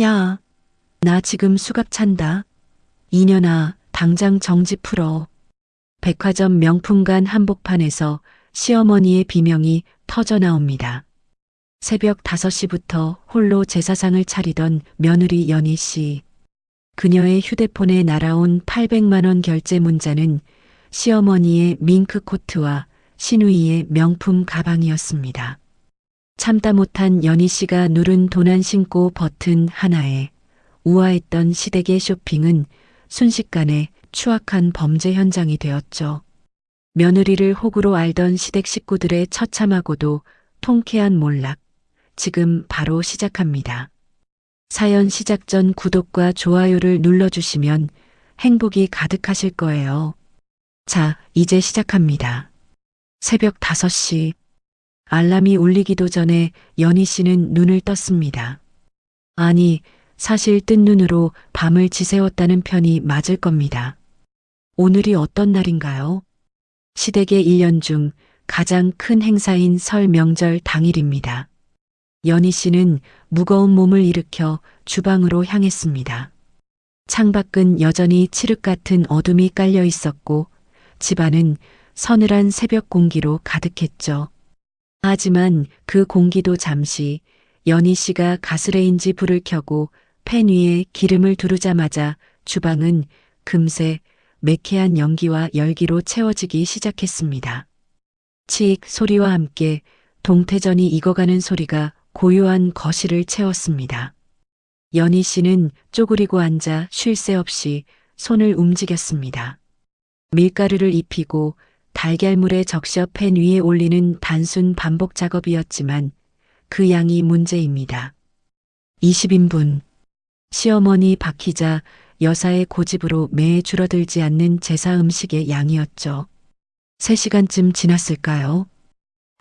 야, 나 지금 수갑 찬다. 이년아, 당장 정지 풀어. 백화점 명품관 한복판에서 시어머니의 비명이 터져 나옵니다. 새벽 5시부터 홀로 제사상을 차리던 며느리 연희 씨. 그녀의 휴대폰에 날아온 800만 원 결제 문자는 시어머니의 밍크 코트와 시누이의 명품 가방이었습니다. 참다 못한 연희 씨가 누른 도난 신고 버튼 하나에 우아했던 시댁의 쇼핑은 순식간에 추악한 범죄 현장이 되었죠. 며느리를 호구로 알던 시댁 식구들의 처참하고도 통쾌한 몰락, 지금 바로 시작합니다. 사연 시작 전 구독과 좋아요를 눌러주시면 행복이 가득하실 거예요. 자, 이제 시작합니다. 새벽 5시. 알람이 울리기도 전에 연희 씨는 눈을 떴습니다. 아니, 사실 뜬 눈으로 밤을 지새웠다는 편이 맞을 겁니다. 오늘이 어떤 날인가요? 시댁의 1년 중 가장 큰 행사인 설 명절 당일입니다. 연희 씨는 무거운 몸을 일으켜 주방으로 향했습니다. 창밖은 여전히 칠흑 같은 어둠이 깔려 있었고 집안은 서늘한 새벽 공기로 가득했죠. 하지만 그 공기도 잠시 연희 씨가 가스레인지 불을 켜고 팬 위에 기름을 두르자마자 주방은 금세 매캐한 연기와 열기로 채워지기 시작했습니다. 치익 소리와 함께 동태전이 익어가는 소리가 고요한 거실을 채웠습니다. 연희 씨는 쪼그리고 앉아 쉴 새 없이 손을 움직였습니다. 밀가루를 입히고 달걀물에 적셔 팬 위에 올리는 단순 반복 작업이었지만 그 양이 문제입니다. 20인분. 시어머니 박희자 여사의 고집으로 매해 줄어들지 않는 제사 음식의 양이었죠. 3시간쯤 지났을까요?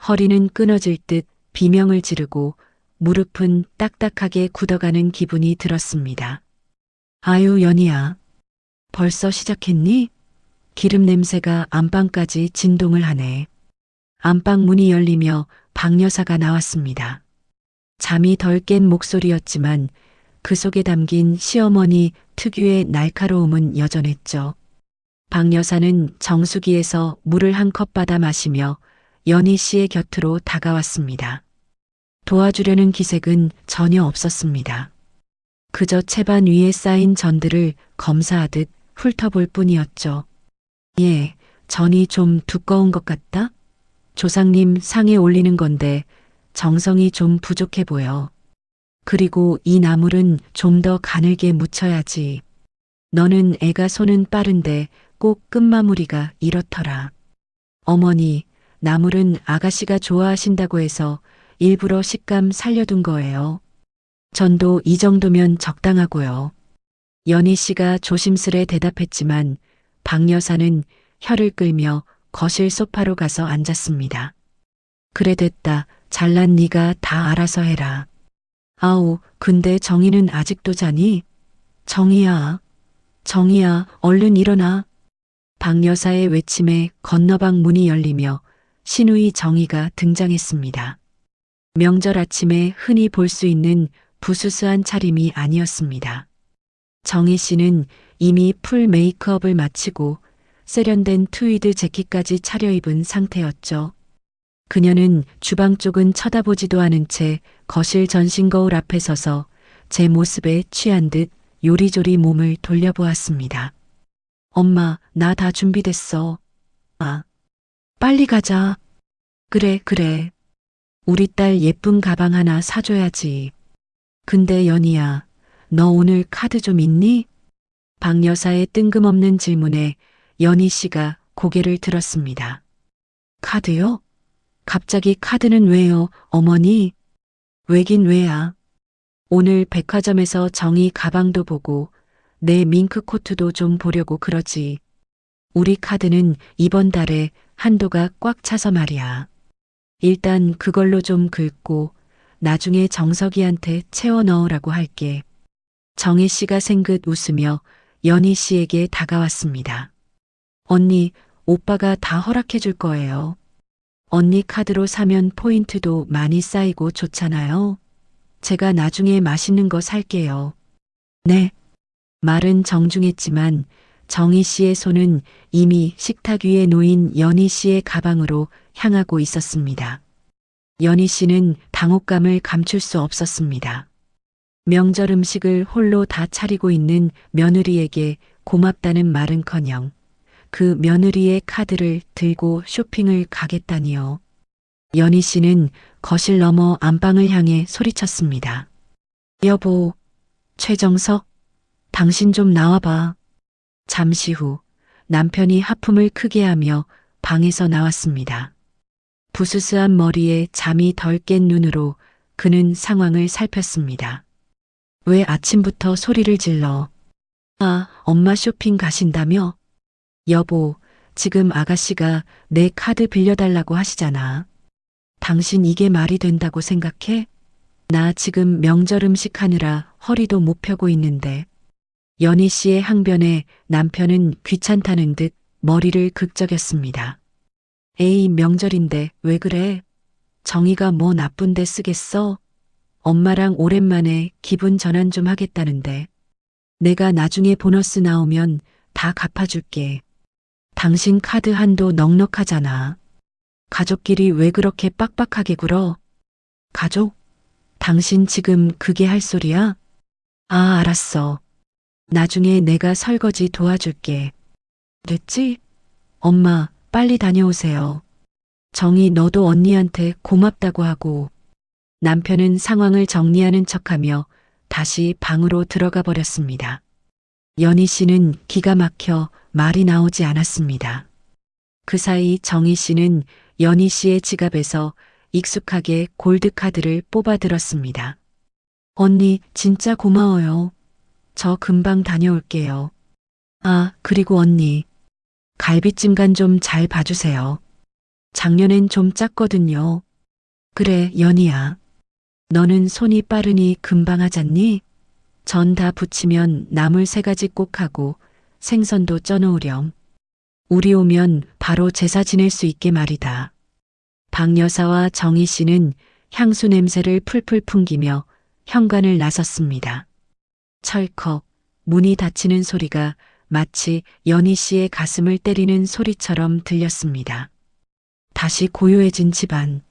허리는 끊어질 듯 비명을 지르고 무릎은 딱딱하게 굳어가는 기분이 들었습니다. 아유, 연희야. 벌써 시작했니? 기름 냄새가 안방까지 진동을 하네. 안방 문이 열리며 박 여사가 나왔습니다. 잠이 덜 깬 목소리였지만 그 속에 담긴 시어머니 특유의 날카로움은 여전했죠. 박 여사는 정수기에서 물을 한 컵 받아 마시며 연희 씨의 곁으로 다가왔습니다. 도와주려는 기색은 전혀 없었습니다. 그저 채반 위에 쌓인 전들을 검사하듯 훑어볼 뿐이었죠. 예, 전이 좀 두꺼운 것 같다? 조상님 상에 올리는 건데 정성이 좀 부족해 보여. 그리고 이 나물은 좀 더 가늘게 묻혀야지. 너는 애가 손은 빠른데 꼭 끝마무리가 이렇더라. 어머니, 나물은 아가씨가 좋아하신다고 해서 일부러 식감 살려둔 거예요. 전도 이 정도면 적당하고요. 연희 씨가 조심스레 대답했지만 박 여사는 혀를 끌며 거실 소파로 가서 앉았습니다. 그래 됐다. 잘난 네가 다 알아서 해라. 아우, 근데 정희는 아직도 자니? 정희야, 정희야, 얼른 일어나. 박 여사의 외침에 건너방 문이 열리며 시누이 정희가 등장했습니다. 명절 아침에 흔히 볼 수 있는 부스스한 차림이 아니었습니다. 정희 씨는 이미 풀 메이크업을 마치고 세련된 트위드 재킷까지 차려입은 상태였죠. 그녀는 주방 쪽은 쳐다보지도 않은 채 거실 전신 거울 앞에 서서 제 모습에 취한 듯 요리조리 몸을 돌려보았습니다. 엄마, 나 다 준비됐어. 아, 빨리 가자. 그래, 그래. 우리 딸 예쁜 가방 하나 사줘야지. 근데 연희야, 너 오늘 카드 좀 있니? 박 여사의 뜬금없는 질문에 연희 씨가 고개를 들었습니다. 카드요? 갑자기 카드는 왜요, 어머니? 왜긴 왜야. 오늘 백화점에서 정희 가방도 보고 내 밍크 코트도 좀 보려고 그러지. 우리 카드는 이번 달에 한도가 꽉 차서 말이야. 일단 그걸로 좀 긁고 나중에 정석이한테 채워 넣으라고 할게. 정희 씨가 생긋 웃으며 연희 씨에게 다가왔습니다. 언니, 오빠가 다 허락해 줄 거예요. 언니 카드로 사면 포인트도 많이 쌓이고 좋잖아요. 제가 나중에 맛있는 거 살게요. 네. 말은 정중했지만 정희 씨의 손은 이미 식탁 위에 놓인 연희 씨의 가방으로 향하고 있었습니다. 연희 씨는 당혹감을 감출 수 없었습니다. 명절 음식을 홀로 다 차리고 있는 며느리에게 고맙다는 말은커녕 그 며느리의 카드를 들고 쇼핑을 가겠다니요. 연희 씨는 거실 넘어 안방을 향해 소리쳤습니다. 여보, 최정석, 당신 좀 나와봐. 잠시 후 남편이 하품을 크게 하며 방에서 나왔습니다. 부스스한 머리에 잠이 덜 깬 눈으로 그는 상황을 살폈습니다. 왜 아침부터 소리를 질러? 아, 엄마 쇼핑 가신다며? 여보, 지금 아가씨가 내 카드 빌려달라고 하시잖아. 당신 이게 말이 된다고 생각해? 나 지금 명절 음식 하느라 허리도 못 펴고 있는데. 연희 씨의 항변에 남편은 귀찮다는 듯 머리를 극적였습니다. 에이, 명절인데 왜 그래? 정의가 뭐 나쁜데 쓰겠어? 엄마랑 오랜만에 기분 전환 좀 하겠다는데. 내가 나중에 보너스 나오면 다 갚아줄게. 당신 카드 한도 넉넉하잖아. 가족끼리 왜 그렇게 빡빡하게 굴어? 가족? 당신 지금 그게 할 소리야? 아, 알았어. 나중에 내가 설거지 도와줄게. 됐지? 엄마, 빨리 다녀오세요. 정희 너도 언니한테 고맙다고 하고. 남편은 상황을 정리하는 척하며 다시 방으로 들어가 버렸습니다. 연희 씨는 기가 막혀 말이 나오지 않았습니다. 그 사이 정희 씨는 연희 씨의 지갑에서 익숙하게 골드카드를 뽑아들었습니다. 언니, 진짜 고마워요. 저 금방 다녀올게요. 아, 그리고 언니. 갈비찜 간 좀 잘 봐주세요. 작년엔 좀 짰거든요. 그래, 연희야. 너는 손이 빠르니 금방 하잖니? 전 다 부치면 나물 3가지 꼭 하고 생선도 쪄놓으렴. 우리 오면 바로 제사 지낼 수 있게 말이다. 박 여사와 정희 씨는 향수 냄새를 풀풀 풍기며 현관을 나섰습니다. 철컥 문이 닫히는 소리가 마치 연희 씨의 가슴을 때리는 소리처럼 들렸습니다. 다시 고요해진 집안.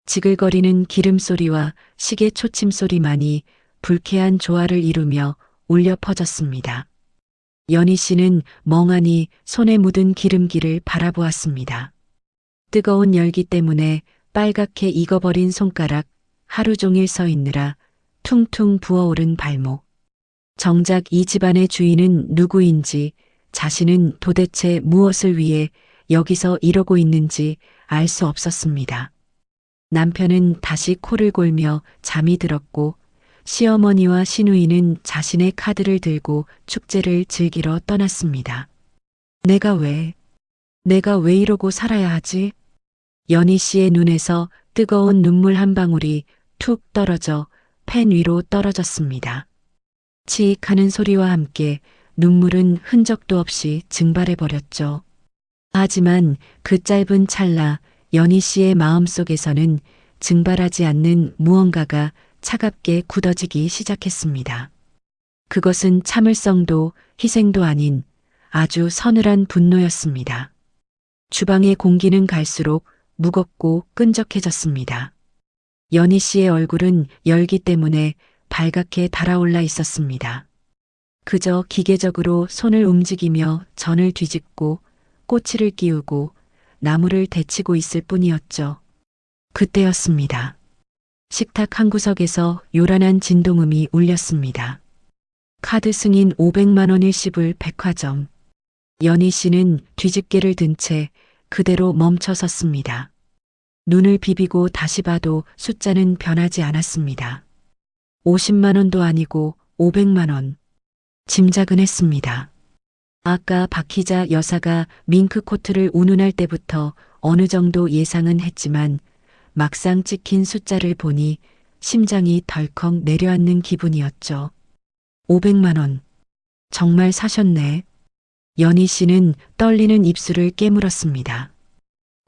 지글거리는 기름 소리와 시계 초침 소리만이 불쾌한 조화를 이루며 울려 퍼졌습니다. 연희 씨는 멍하니 손에 묻은 기름기를 바라보았습니다. 뜨거운 열기 때문에 빨갛게 익어버린 손가락, 하루 종일 서 있느라 퉁퉁 부어오른 발목. 정작 이 집안의 주인은 누구인지, 자신은 도대체 무엇을 위해 여기서 이러고 있는지 알 수 없었습니다. 남편은 다시 코를 골며 잠이 들었고 시어머니와 시누이는 자신의 카드를 들고 축제를 즐기러 떠났습니다. 내가 왜 이러고 살아야 하지? 연희 씨의 눈에서 뜨거운 눈물 한 방울이 툭 떨어져 펜 위로 떨어졌습니다. 치익 하는 소리와 함께 눈물은 흔적도 없이 증발해 버렸죠. 하지만 그 짧은 찰나 연희 씨의 마음속에서는 증발하지 않는 무언가가 차갑게 굳어지기 시작했습니다. 그것은 참을성도 희생도 아닌 아주 서늘한 분노였습니다. 주방의 공기는 갈수록 무겁고 끈적해졌습니다. 연희 씨의 얼굴은 열기 때문에 발갛게 달아올라 있었습니다. 그저 기계적으로 손을 움직이며 전을 뒤집고 꼬치를 끼우고 나무를 데치고 있을 뿐이었죠. 그때였습니다. 식탁 한 구석에서 요란한 진동음이 울렸습니다. 카드 승인 500만 원 일시불 백화점. 연희 씨는 뒤집개를 든 채 그대로 멈춰 섰습니다. 눈을 비비고 다시 봐도 숫자는 변하지 않았습니다. 50만 원도 아니고 500만 원. 짐작은 했습니다. 아까 박희자 여사가 밍크 코트를 운운할 때부터 어느 정도 예상은 했지만 막상 찍힌 숫자를 보니 심장이 덜컥 내려앉는 기분이었죠. 500만 원. 정말 사셨네. 연희 씨는 떨리는 입술을 깨물었습니다.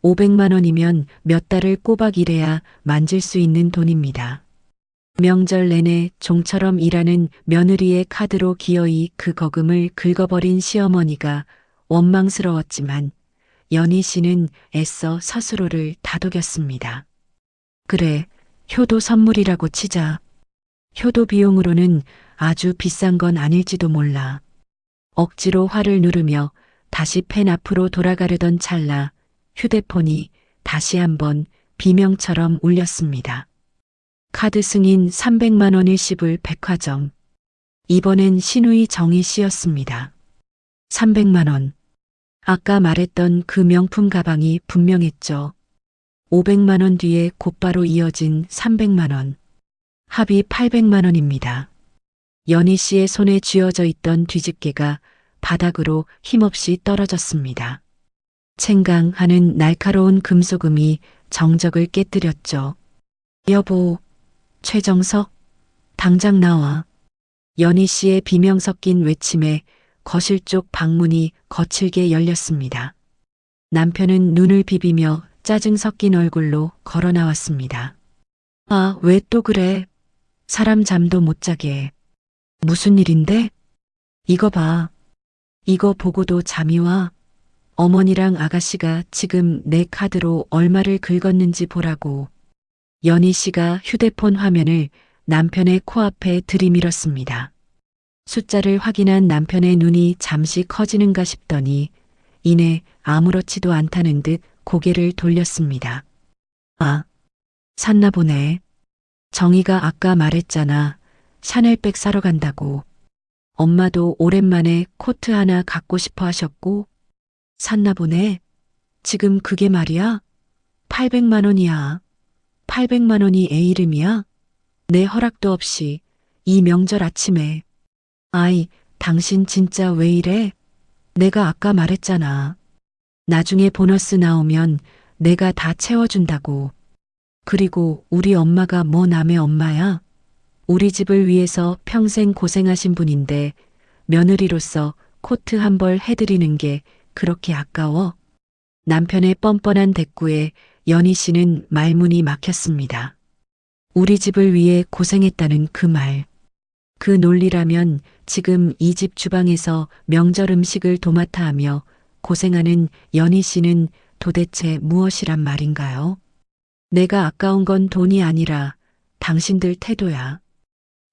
500만 원이면 몇 달을 꼬박 일해야 만질 수 있는 돈입니다. 명절 내내 종처럼 일하는 며느리의 카드로 기어이 그 거금을 긁어버린 시어머니가 원망스러웠지만 연희 씨는 애써 스스로를 다독였습니다. 그래, 효도 선물이라고 치자. 효도 비용으로는 아주 비싼 건 아닐지도 몰라. 억지로 화를 누르며 다시 펜 앞으로 돌아가려던 찰나 휴대폰이 다시 한번 비명처럼 울렸습니다. 카드 승인 300만 원을 씹을 백화점. 이번엔 신우이 정희 씨였습니다. 300만 원. 아까 말했던 그 명품 가방이 분명했죠. 500만 원 뒤에 곧바로 이어진 300만 원. 합이 800만 원입니다. 연희 씨의 손에 쥐어져 있던 뒤집개가 바닥으로 힘없이 떨어졌습니다. 챙강 하는 날카로운 금속음이 정적을 깨뜨렸죠. 여보, 최정석, 당장 나와. 연희 씨의 비명 섞인 외침에 거실 쪽 방문이 거칠게 열렸습니다. 남편은 눈을 비비며 짜증 섞인 얼굴로 걸어 나왔습니다. 아, 왜 또 그래? 사람 잠도 못 자게. 무슨 일인데? 이거 봐. 이거 보고도 잠이 와. 어머니랑 아가씨가 지금 내 카드로 얼마를 긁었는지 보라고. 연희 씨가 휴대폰 화면을 남편의 코앞에 들이밀었습니다. 숫자를 확인한 남편의 눈이 잠시 커지는가 싶더니 이내 아무렇지도 않다는 듯 고개를 돌렸습니다. 아, 샀나 보네. 정희가 아까 말했잖아. 샤넬백 사러 간다고. 엄마도 오랜만에 코트 하나 갖고 싶어 하셨고. 샀나 보네. 지금 그게 말이야? 800만 원이야. 800만 원이 애 이름이야? 내 허락도 없이 이 명절 아침에. 아이, 당신 진짜 왜 이래? 내가 아까 말했잖아. 나중에 보너스 나오면 내가 다 채워준다고. 그리고 우리 엄마가 뭐 남의 엄마야? 우리 집을 위해서 평생 고생하신 분인데 며느리로서 코트 한 벌 해드리는 게 그렇게 아까워? 남편의 뻔뻔한 대꾸에 연희 씨는 말문이 막혔습니다. 우리 집을 위해 고생했다는 그 말. 그 논리라면 지금 이 집 주방에서 명절 음식을 도맡아 하며 고생하는 연희 씨는 도대체 무엇이란 말인가요? 내가 아까운 건 돈이 아니라 당신들 태도야.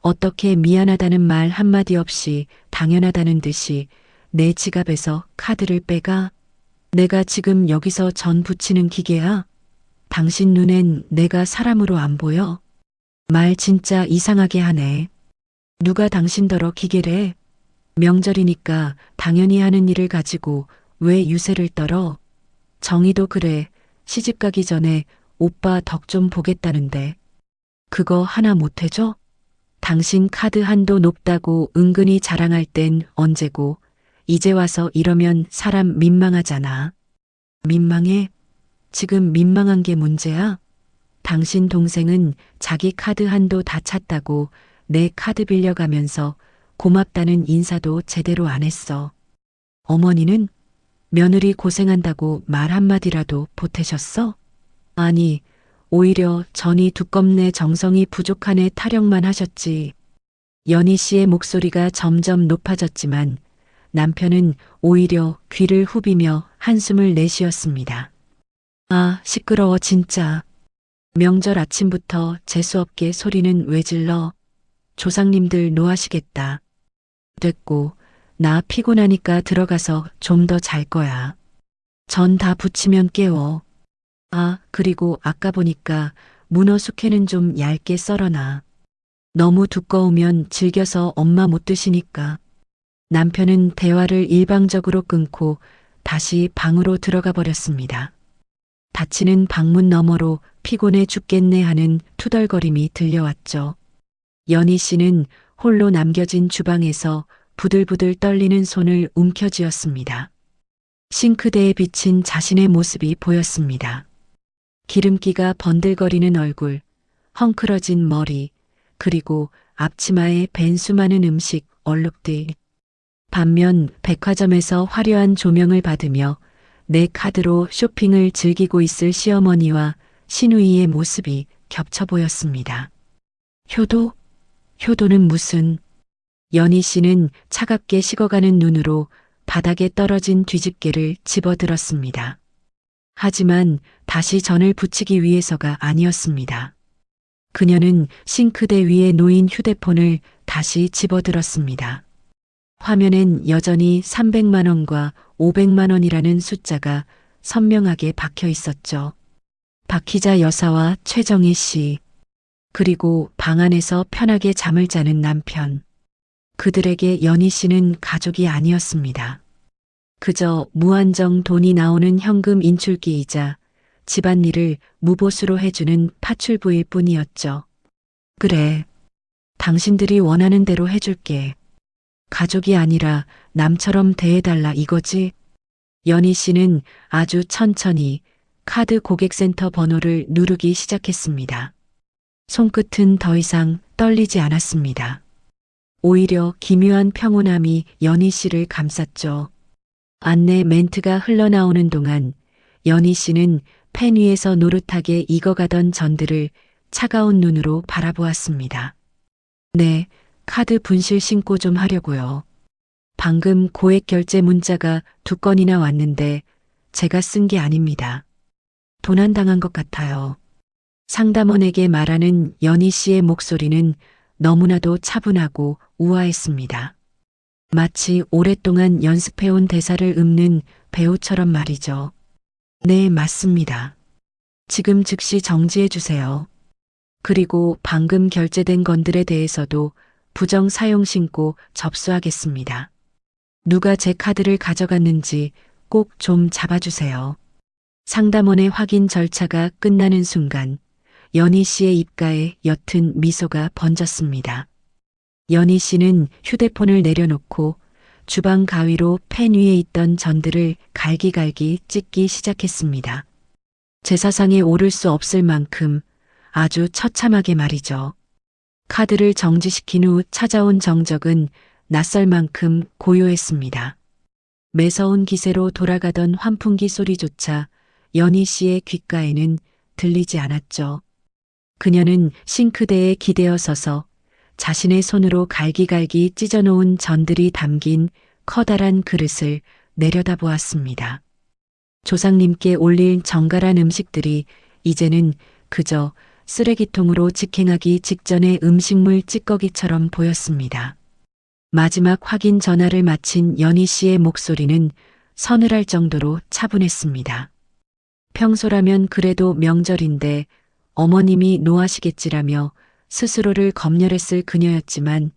어떻게 미안하다는 말 한마디 없이 당연하다는 듯이 내 지갑에서 카드를 빼가? 내가 지금 여기서 전 부치는 기계야? 당신 눈엔 내가 사람으로 안 보여? 말 진짜 이상하게 하네. 누가 당신더러 기계래? 명절이니까 당연히 하는 일을 가지고 왜 유세를 떨어? 정희도 그래. 시집 가기 전에 오빠 덕 좀 보겠다는데. 그거 하나 못 해줘? 당신 카드 한도 높다고 은근히 자랑할 땐 언제고 이제 와서 이러면 사람 민망하잖아. 민망해? 지금 민망한 게 문제야? 당신 동생은 자기 카드 한도 다 찼다고 내 카드 빌려가면서 고맙다는 인사도 제대로 안 했어. 어머니는 며느리 고생한다고 말 한마디라도 보태셨어? 아니, 오히려 전이 두껍네 정성이 부족하네 타령만 하셨지. 연희 씨의 목소리가 점점 높아졌지만 남편은 오히려 귀를 후비며 한숨을 내쉬었습니다. 아, 시끄러워 진짜. 명절 아침부터 재수없게 소리는 왜 질러? 조상님들 노하시겠다. 됐고, 나 피곤하니까 들어가서 좀 더 잘 거야. 전 다 부치면 깨워. 아, 그리고 아까 보니까 문어 숙회는 좀 얇게 썰어놔. 너무 두꺼우면 질겨서 엄마 못 드시니까. 남편은 대화를 일방적으로 끊고 다시 방으로 들어가 버렸습니다. 닫히는 방문 너머로 피곤해 죽겠네 하는 투덜거림이 들려왔죠. 연희 씨는 홀로 남겨진 주방에서 부들부들 떨리는 손을 움켜쥐었습니다. 싱크대에 비친 자신의 모습이 보였습니다. 기름기가 번들거리는 얼굴, 헝클어진 머리, 그리고 앞치마에 밴 수많은 음식, 얼룩들. 반면 백화점에서 화려한 조명을 받으며 내 카드로 쇼핑을 즐기고 있을 시어머니와 시누이의 모습이 겹쳐 보였습니다. 효도? 효도는 무슨? 연희 씨는 차갑게 식어가는 눈으로 바닥에 떨어진 뒤집개를 집어들었습니다. 하지만 다시 전을 붙이기 위해서가 아니었습니다. 그녀는 싱크대 위에 놓인 휴대폰을 다시 집어들었습니다. 화면엔 여전히 300만 원과 500만 원이라는 숫자가 선명하게 박혀 있었죠. 박희자 여사와 최정희 씨, 그리고 방 안에서 편하게 잠을 자는 남편. 그들에게 연희 씨는 가족이 아니었습니다. 그저 무한정 돈이 나오는 현금 인출기이자 집안일을 무보수로 해주는 파출부일 뿐이었죠. 그래, 당신들이 원하는 대로 해줄게. 가족이 아니라 남처럼 대해달라 이거지? 연희 씨는 아주 천천히 카드 고객센터 번호를 누르기 시작했습니다. 손끝은 더 이상 떨리지 않았습니다. 오히려 기묘한 평온함이 연희 씨를 감쌌죠. 안내 멘트가 흘러나오는 동안 연희 씨는 펜 위에서 노릇하게 익어가던 전들을 차가운 눈으로 바라보았습니다. 네, 카드 분실 신고 좀 하려고요. 방금 고액 결제 문자가 2건이나 왔는데 제가 쓴 게 아닙니다. 도난당한 것 같아요. 상담원에게 말하는 연희 씨의 목소리는 너무나도 차분하고 우아했습니다. 마치 오랫동안 연습해온 대사를 읊는 배우처럼 말이죠. 네, 맞습니다. 지금 즉시 정지해 주세요. 그리고 방금 결제된 건들에 대해서도 부정 사용 신고 접수하겠습니다. 누가 제 카드를 가져갔는지 꼭 좀 잡아주세요. 상담원의 확인 절차가 끝나는 순간 연희 씨의 입가에 옅은 미소가 번졌습니다. 연희 씨는 휴대폰을 내려놓고 주방 가위로 펜 위에 있던 전들을 갈기갈기 찢기 시작했습니다. 제사상에 오를 수 없을 만큼 아주 처참하게 말이죠. 카드를 정지시킨 후 찾아온 정적은 낯설 만큼 고요했습니다. 매서운 기세로 돌아가던 환풍기 소리조차 연희 씨의 귓가에는 들리지 않았죠. 그녀는 싱크대에 기대어 서서 자신의 손으로 갈기갈기 찢어놓은 전들이 담긴 커다란 그릇을 내려다보았습니다. 조상님께 올릴 정갈한 음식들이 이제는 그저 쓰레기통으로 직행하기 직전의 음식물 찌꺼기처럼 보였습니다. 마지막 확인 전화를 마친 연희 씨의 목소리는 서늘할 정도로 차분했습니다. 평소라면 그래도 명절인데 어머님이 노하시겠지라며 스스로를 검열했을 그녀였지만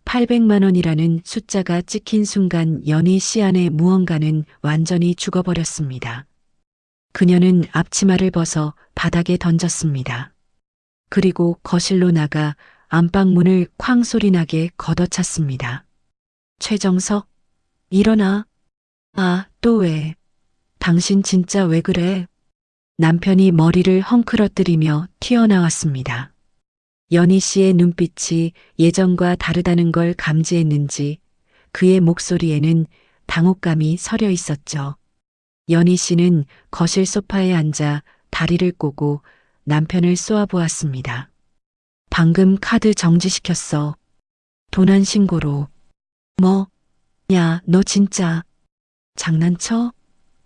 800만 원이라는 숫자가 찍힌 순간 연희 씨 안에 무언가는 완전히 죽어버렸습니다. 그녀는 앞치마를 벗어 바닥에 던졌습니다. 그리고 거실로 나가 안방문을 쾅 소리나게 걷어찼습니다. 최정석, 일어나. 아, 또 왜? 당신 진짜 왜 그래? 남편이 머리를 헝클어뜨리며 튀어나왔습니다. 연희 씨의 눈빛이 예전과 다르다는 걸 감지했는지 그의 목소리에는 당혹감이 서려 있었죠. 연희 씨는 거실 소파에 앉아 다리를 꼬고 남편을 쏘아보았습니다. 방금 카드 정지시켰어. 도난 신고로. 뭐? 야, 너 진짜 장난쳐?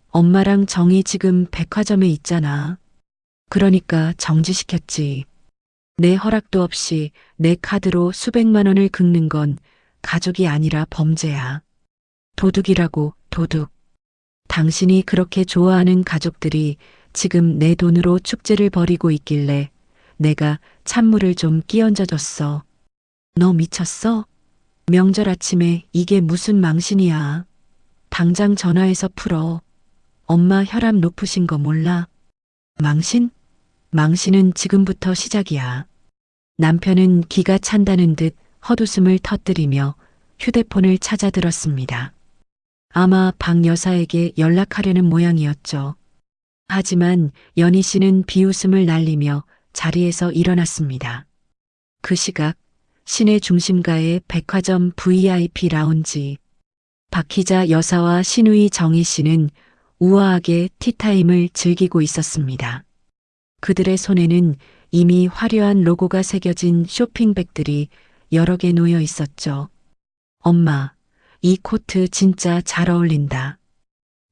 엄마랑 정이 지금 백화점에 있잖아. 그러니까 정지시켰지. 내 허락도 없이 내 카드로 수백만 원을 긁는 건 가족이 아니라 범죄야. 도둑이라고, 도둑. 당신이 그렇게 좋아하는 가족들이 지금 내 돈으로 축제를 벌이고 있길래 내가 찬물을 좀 끼얹어줬어. 너 미쳤어? 명절 아침에 이게 무슨 망신이야. 당장 전화해서 풀어. 엄마 혈압 높으신 거 몰라? 망신? 망신은 지금부터 시작이야. 남편은 기가 찬다는 듯 헛웃음을 터뜨리며 휴대폰을 찾아들었습니다. 아마 박 여사에게 연락하려는 모양이었죠. 하지만 연희 씨는 비웃음을 날리며 자리에서 일어났습니다. 그 시각 시내 중심가의 백화점 VIP 라운지. 박희자 여사와 신우이 정희 씨는 우아하게 티타임을 즐기고 있었습니다. 그들의 손에는 이미 화려한 로고가 새겨진 쇼핑백들이 여러 개 놓여 있었죠. 엄마, 이 코트 진짜 잘 어울린다.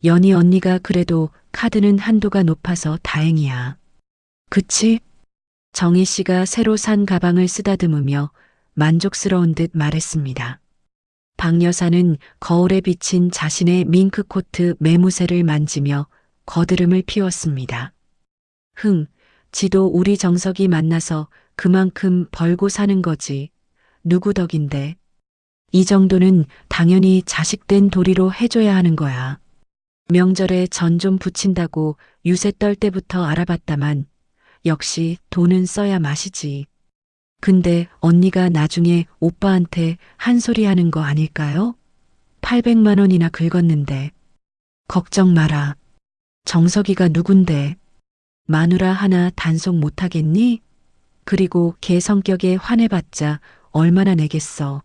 연희 언니가 그래도 카드는 한도가 높아서 다행이야. 그치? 정희 씨가 새로 산 가방을 쓰다듬으며 만족스러운 듯 말했습니다. 박 여사는 거울에 비친 자신의 밍크 코트 매무새를 만지며 거드름을 피웠습니다. 지도 우리 정석이 만나서 그만큼 벌고 사는 거지. 누구 덕인데. 이 정도는 당연히 자식된 도리로 해줘야 하는 거야. 명절에 전 좀 부친다고 유세 떨 때부터 알아봤다만 역시 돈은 써야 맛이지. 근데 언니가 나중에 오빠한테 한 소리 하는 거 아닐까요? 800만 원이나 긁었는데. 걱정 마라. 정석이가 누군데. 마누라 하나 단속 못하겠니? 그리고 걔 성격에 화내봤자 얼마나 내겠어.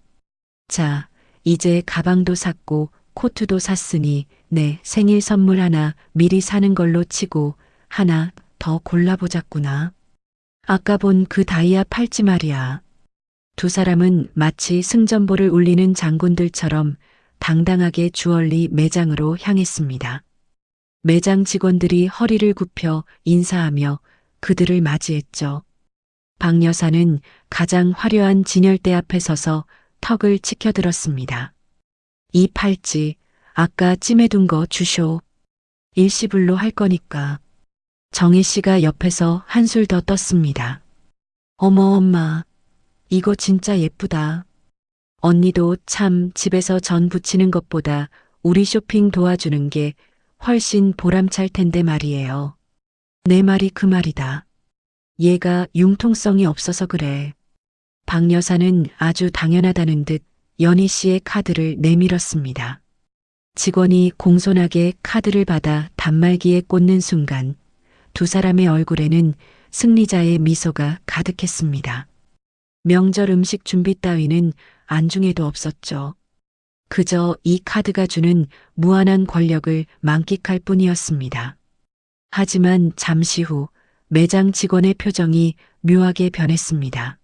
자, 이제 가방도 샀고 코트도 샀으니 내 생일 선물 하나 미리 사는 걸로 치고 하나 더 골라보자꾸나. 아까 본 그 다이아 팔찌 말이야. 두 사람은 마치 승전보를 울리는 장군들처럼 당당하게 주얼리 매장으로 향했습니다. 매장 직원들이 허리를 굽혀 인사하며 그들을 맞이했죠. 박 여사는 가장 화려한 진열대 앞에 서서 턱을 치켜들었습니다. 이 팔찌 아까 찜해둔 거 주쇼. 일시불로 할 거니까. 정희 씨가 옆에서 한술 더 떴습니다. 어머 엄마, 이거 진짜 예쁘다. 언니도 참 집에서 전 부치는 것보다 우리 쇼핑 도와주는 게 훨씬 보람찰 텐데 말이에요. 내 말이 그 말이다. 얘가 융통성이 없어서 그래. 박 여사는 아주 당연하다는 듯 연희 씨의 카드를 내밀었습니다. 직원이 공손하게 카드를 받아 단말기에 꽂는 순간 두 사람의 얼굴에는 승리자의 미소가 가득했습니다. 명절 음식 준비 따위는 안중에도 없었죠. 그저 이 카드가 주는 무한한 권력을 만끽할 뿐이었습니다. 하지만 잠시 후 매장 직원의 표정이 묘하게 변했습니다.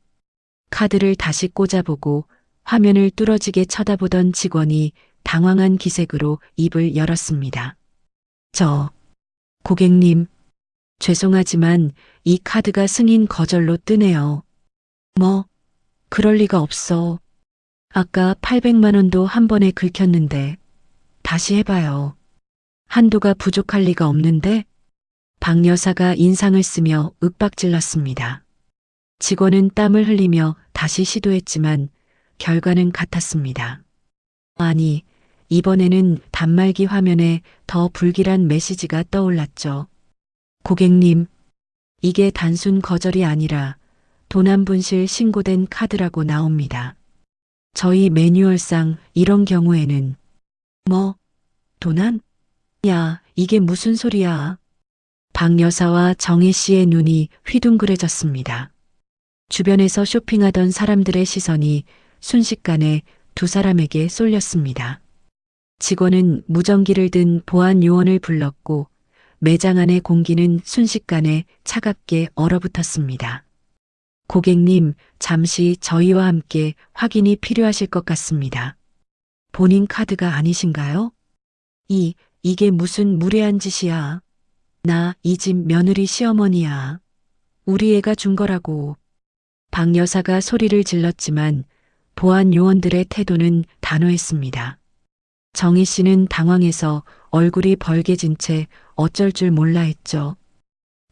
카드를 다시 꽂아보고 화면을 뚫어지게 쳐다보던 직원이 당황한 기색으로 입을 열었습니다. 고객님, 죄송하지만 이 카드가 승인 거절로 뜨네요. 뭐, 그럴 리가 없어. 아까 800만 원도 한 번에 긁혔는데 다시 해봐요. 한도가 부족할 리가 없는데? 박 여사가 인상을 쓰며 윽박질렀습니다. 직원은 땀을 흘리며 다시 시도했지만 결과는 같았습니다. 아니, 이번에는 단말기 화면에 더 불길한 메시지가 떠올랐죠. 고객님, 이게 단순 거절이 아니라 도난분실 신고된 카드라고 나옵니다. 저희 매뉴얼상 이런 경우에는 뭐? 도난? 야, 이게 무슨 소리야? 박 여사와 정희 씨의 눈이 휘둥그레졌습니다. 주변에서 쇼핑하던 사람들의 시선이 순식간에 두 사람에게 쏠렸습니다. 직원은 무전기를 든 보안 요원을 불렀고 매장 안의 공기는 순식간에 차갑게 얼어붙었습니다. 고객님, 잠시 저희와 함께 확인이 필요하실 것 같습니다. 본인 카드가 아니신가요? 이게 무슨 무례한 짓이야. 나 이 집 며느리 시어머니야. 우리 애가 준 거라고. 박 여사가 소리를 질렀지만 보안 요원들의 태도는 단호했습니다. 정희 씨는 당황해서 얼굴이 벌개진 채 어쩔 줄 몰라 했죠.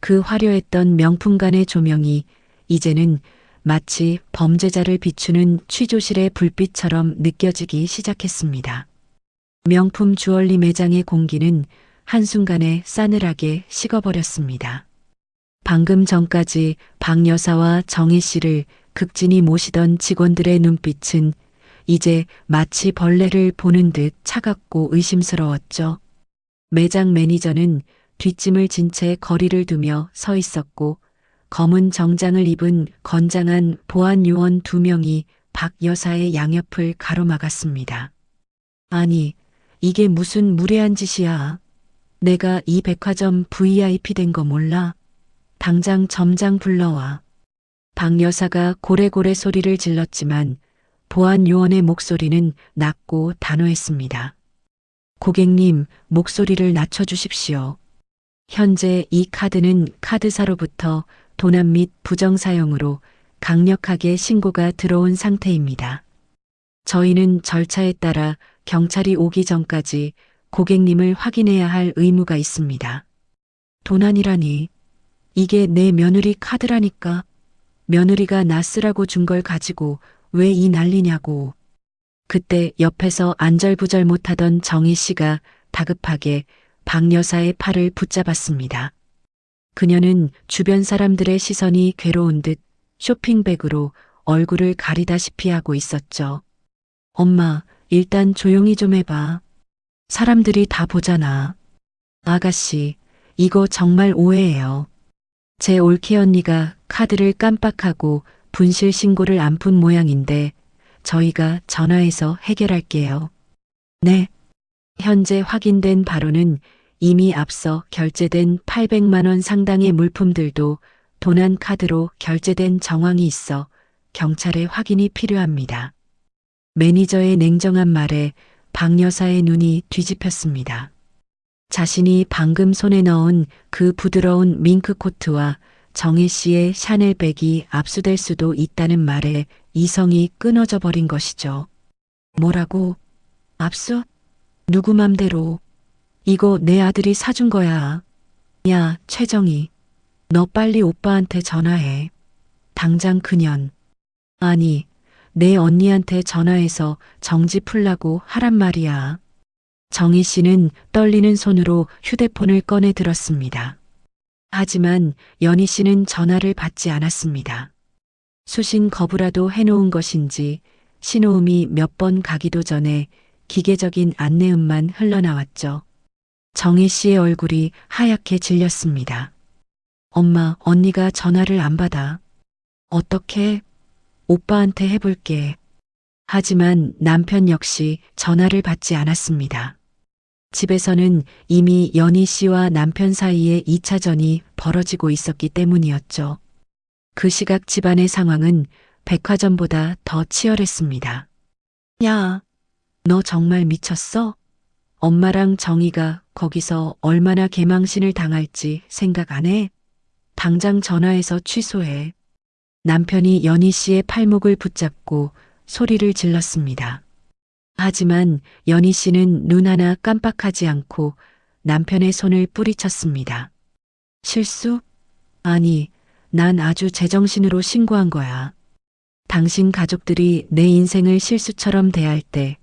그 화려했던 명품관의 조명이 이제는 마치 범죄자를 비추는 취조실의 불빛처럼 느껴지기 시작했습니다. 명품 주얼리 매장의 공기는 한순간에 싸늘하게 식어버렸습니다. 방금 전까지 박 여사와 정희 씨를 극진히 모시던 직원들의 눈빛은 이제 마치 벌레를 보는 듯 차갑고 의심스러웠죠. 매장 매니저는 뒷짐을 진 채 거리를 두며 서 있었고 검은 정장을 입은 건장한 보안 요원 2명이 박 여사의 양옆을 가로막았습니다. 아니, 이게 무슨 무례한 짓이야. 내가 이 백화점 VIP 된 거 몰라? 당장 점장 불러와. 박 여사가 고래고래 소리를 질렀지만 보안 요원의 목소리는 낮고 단호했습니다. 고객님, 목소리를 낮춰주십시오. 현재 이 카드는 카드사로부터 도난 및 부정 사용으로 강력하게 신고가 들어온 상태입니다. 저희는 절차에 따라 경찰이 오기 전까지 고객님을 확인해야 할 의무가 있습니다. 도난이라니. 이게 내 며느리 카드라니까. 며느리가 나 쓰라고 준 걸 가지고 왜 이 난리냐고. 그때 옆에서 안절부절 못하던 정희 씨가 다급하게 박 여사의 팔을 붙잡았습니다. 그녀는 주변 사람들의 시선이 괴로운 듯 쇼핑백으로 얼굴을 가리다시피 하고 있었죠. 엄마, 일단 조용히 좀 해봐. 사람들이 다 보잖아. 아가씨, 이거 정말 오해예요. 제 올케 언니가 카드를 깜빡하고 분실 신고를 안 푼 모양인데 저희가 전화해서 해결할게요. 네. 현재 확인된 바로는 이미 앞서 결제된 800만 원 상당의 물품들도 도난 카드로 결제된 정황이 있어 경찰의 확인이 필요합니다. 매니저의 냉정한 말에 박 여사의 눈이 뒤집혔습니다. 자신이 방금 손에 넣은 그 부드러운 밍크 코트와 정희 씨의 샤넬백이 압수될 수도 있다는 말에 이성이 끊어져 버린 것이죠. 뭐라고? 압수? 누구 맘대로. 이거 내 아들이 사준 거야. 야, 최정희. 너 빨리 오빠한테 전화해. 당장 그년. 아니, 내 언니한테 전화해서 정지 풀라고 하란 말이야. 정희 씨는 떨리는 손으로 휴대폰을 꺼내 들었습니다. 하지만 연희 씨는 전화를 받지 않았습니다. 수신 거부라도 해놓은 것인지 신호음이 몇 번 가기도 전에 기계적인 안내음만 흘러나왔죠. 정희 씨의 얼굴이 하얗게 질렸습니다. 엄마, 언니가 전화를 안 받아. 어떻게? 오빠한테 해볼게. 하지만 남편 역시 전화를 받지 않았습니다. 집에서는 이미 연희 씨와 남편 사이에 2차전이 벌어지고 있었기 때문이었죠. 그 시각 집안의 상황은 백화점보다 더 치열했습니다. 야, 너 정말 미쳤어? 엄마랑 정희가 거기서 얼마나 개망신을 당할지 생각 안 해? 당장 전화해서 취소해. 남편이 연희 씨의 팔목을 붙잡고 소리를 질렀습니다. 하지만 연희 씨는 눈 하나 깜빡하지 않고 남편의 손을 뿌리쳤습니다. 실수? 아니, 난 아주 제정신으로 신고한 거야. 당신 가족들이 내 인생을 실수처럼 대할 때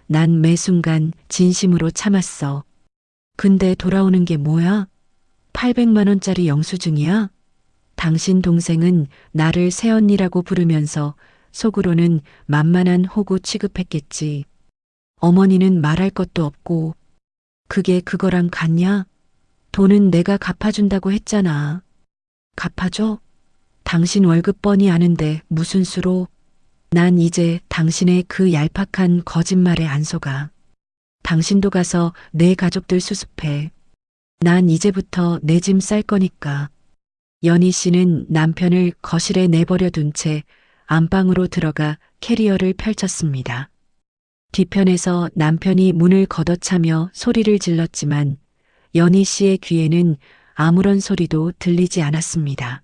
난 매 순간 진심으로 참았어. 근데 돌아오는 게 뭐야? 800만 원짜리 영수증이야? 당신 동생은 나를 새언니라고 부르면서 속으로는 만만한 호구 취급했겠지. 어머니는 말할 것도 없고. 그게 그거랑 같냐? 돈은 내가 갚아준다고 했잖아. 갚아줘? 당신 월급 뻔히 아는데 무슨 수로? 난 이제 당신의 그 얄팍한 거짓말에 안 속아. 당신도 가서 내 가족들 수습해. 난 이제부터 내 짐 쌀 거니까. 연희 씨는 남편을 거실에 내버려 둔 채 안방으로 들어가 캐리어를 펼쳤습니다. 뒤편에서 남편이 문을 걷어차며 소리를 질렀지만 연희 씨의 귀에는 아무런 소리도 들리지 않았습니다.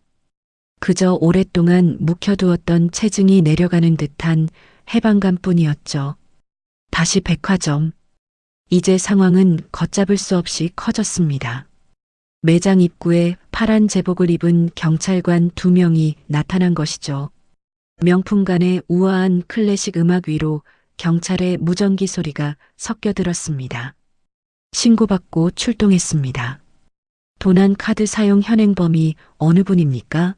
그저 오랫동안 묵혀두었던 체증이 내려가는 듯한 해방감뿐이었죠. 다시 백화점. 이제 상황은 걷잡을 수 없이 커졌습니다. 매장 입구에 파란 제복을 입은 경찰관 2명이 나타난 것이죠. 명품관의 우아한 클래식 음악 위로 경찰의 무전기 소리가 섞여들었습니다. 신고받고 출동했습니다. 도난 카드 사용 현행범이 어느 분입니까?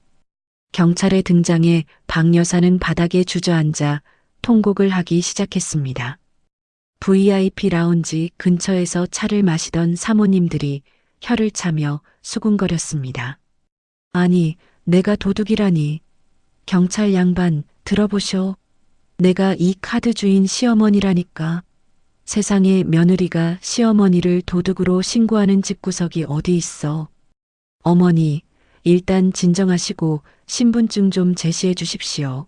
경찰의 등장에 박 여사는 바닥에 주저앉아 통곡을 하기 시작했습니다. VIP 라운지 근처에서 차를 마시던 사모님들이 혀를 차며 수군거렸습니다. 아니, 내가 도둑이라니. 경찰 양반, 들어보쇼. 내가 이 카드 주인 시어머니라니까. 세상에 며느리가 시어머니를 도둑으로 신고하는 집구석이 어디 있어. 어머니, 일단 진정하시고 신분증 좀 제시해 주십시오.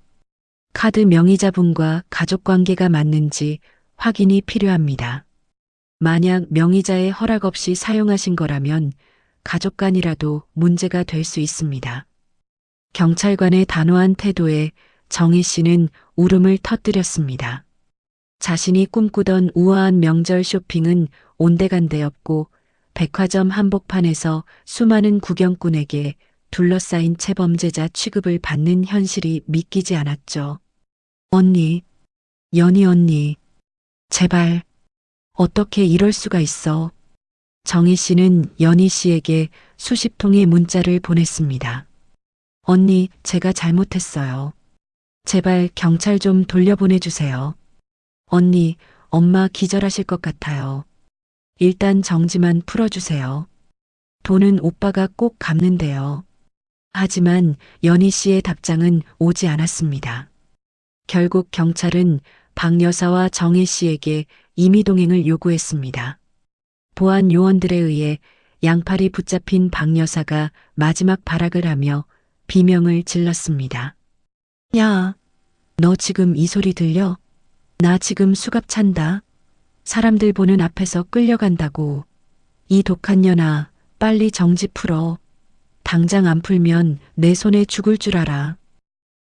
카드 명의자분과 가족 관계가 맞는지 확인이 필요합니다. 만약 명의자의 허락 없이 사용하신 거라면 가족 간이라도 문제가 될 수 있습니다. 경찰관의 단호한 태도에 정희 씨는 울음을 터뜨렸습니다. 자신이 꿈꾸던 우아한 명절 쇼핑은 온데간데였고 백화점 한복판에서 수많은 구경꾼에게 둘러싸인 체범죄자 취급을 받는 현실이 믿기지 않았죠. 언니, 연희 언니, 제발, 어떻게 이럴 수가 있어. 정희 씨는 연희 씨에게 수십 통의 문자를 보냈습니다. 언니, 제가 잘못했어요. 제발 경찰 좀 돌려보내주세요. 언니, 엄마 기절하실 것 같아요. 일단 정지만 풀어주세요. 돈은 오빠가 꼭 갚는데요. 하지만 연희 씨의 답장은 오지 않았습니다. 결국 경찰은 박 여사와 정희 씨에게 임의동행을 요구했습니다. 보안 요원들에 의해 양팔이 붙잡힌 박 여사가 마지막 발악을 하며 비명을 질렀습니다. 야, 너 지금 이 소리 들려? 나 지금 수갑 찬다. 사람들 보는 앞에서 끌려간다고. 이 독한 년아, 빨리 정지 풀어. 당장 안 풀면 내 손에 죽을 줄 알아.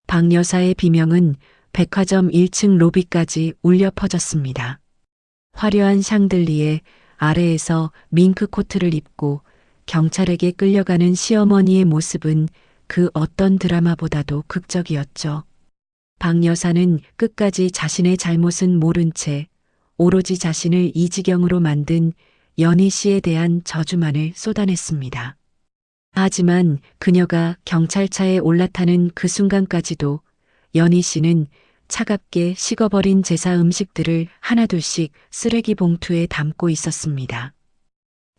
박 여사의 비명은 백화점 1층 로비까지 울려 퍼졌습니다. 화려한 샹들리에 아래에서 밍크 코트를 입고 경찰에게 끌려가는 시어머니의 모습은 그 어떤 드라마보다도 극적이었죠. 박 여사는 끝까지 자신의 잘못은 모른 채 오로지 자신을 이 지경으로 만든 연희 씨에 대한 저주만을 쏟아냈습니다. 하지만 그녀가 경찰차에 올라타는 그 순간까지도 연희 씨는 차갑게 식어버린 제사 음식들을 하나둘씩 쓰레기 봉투에 담고 있었습니다.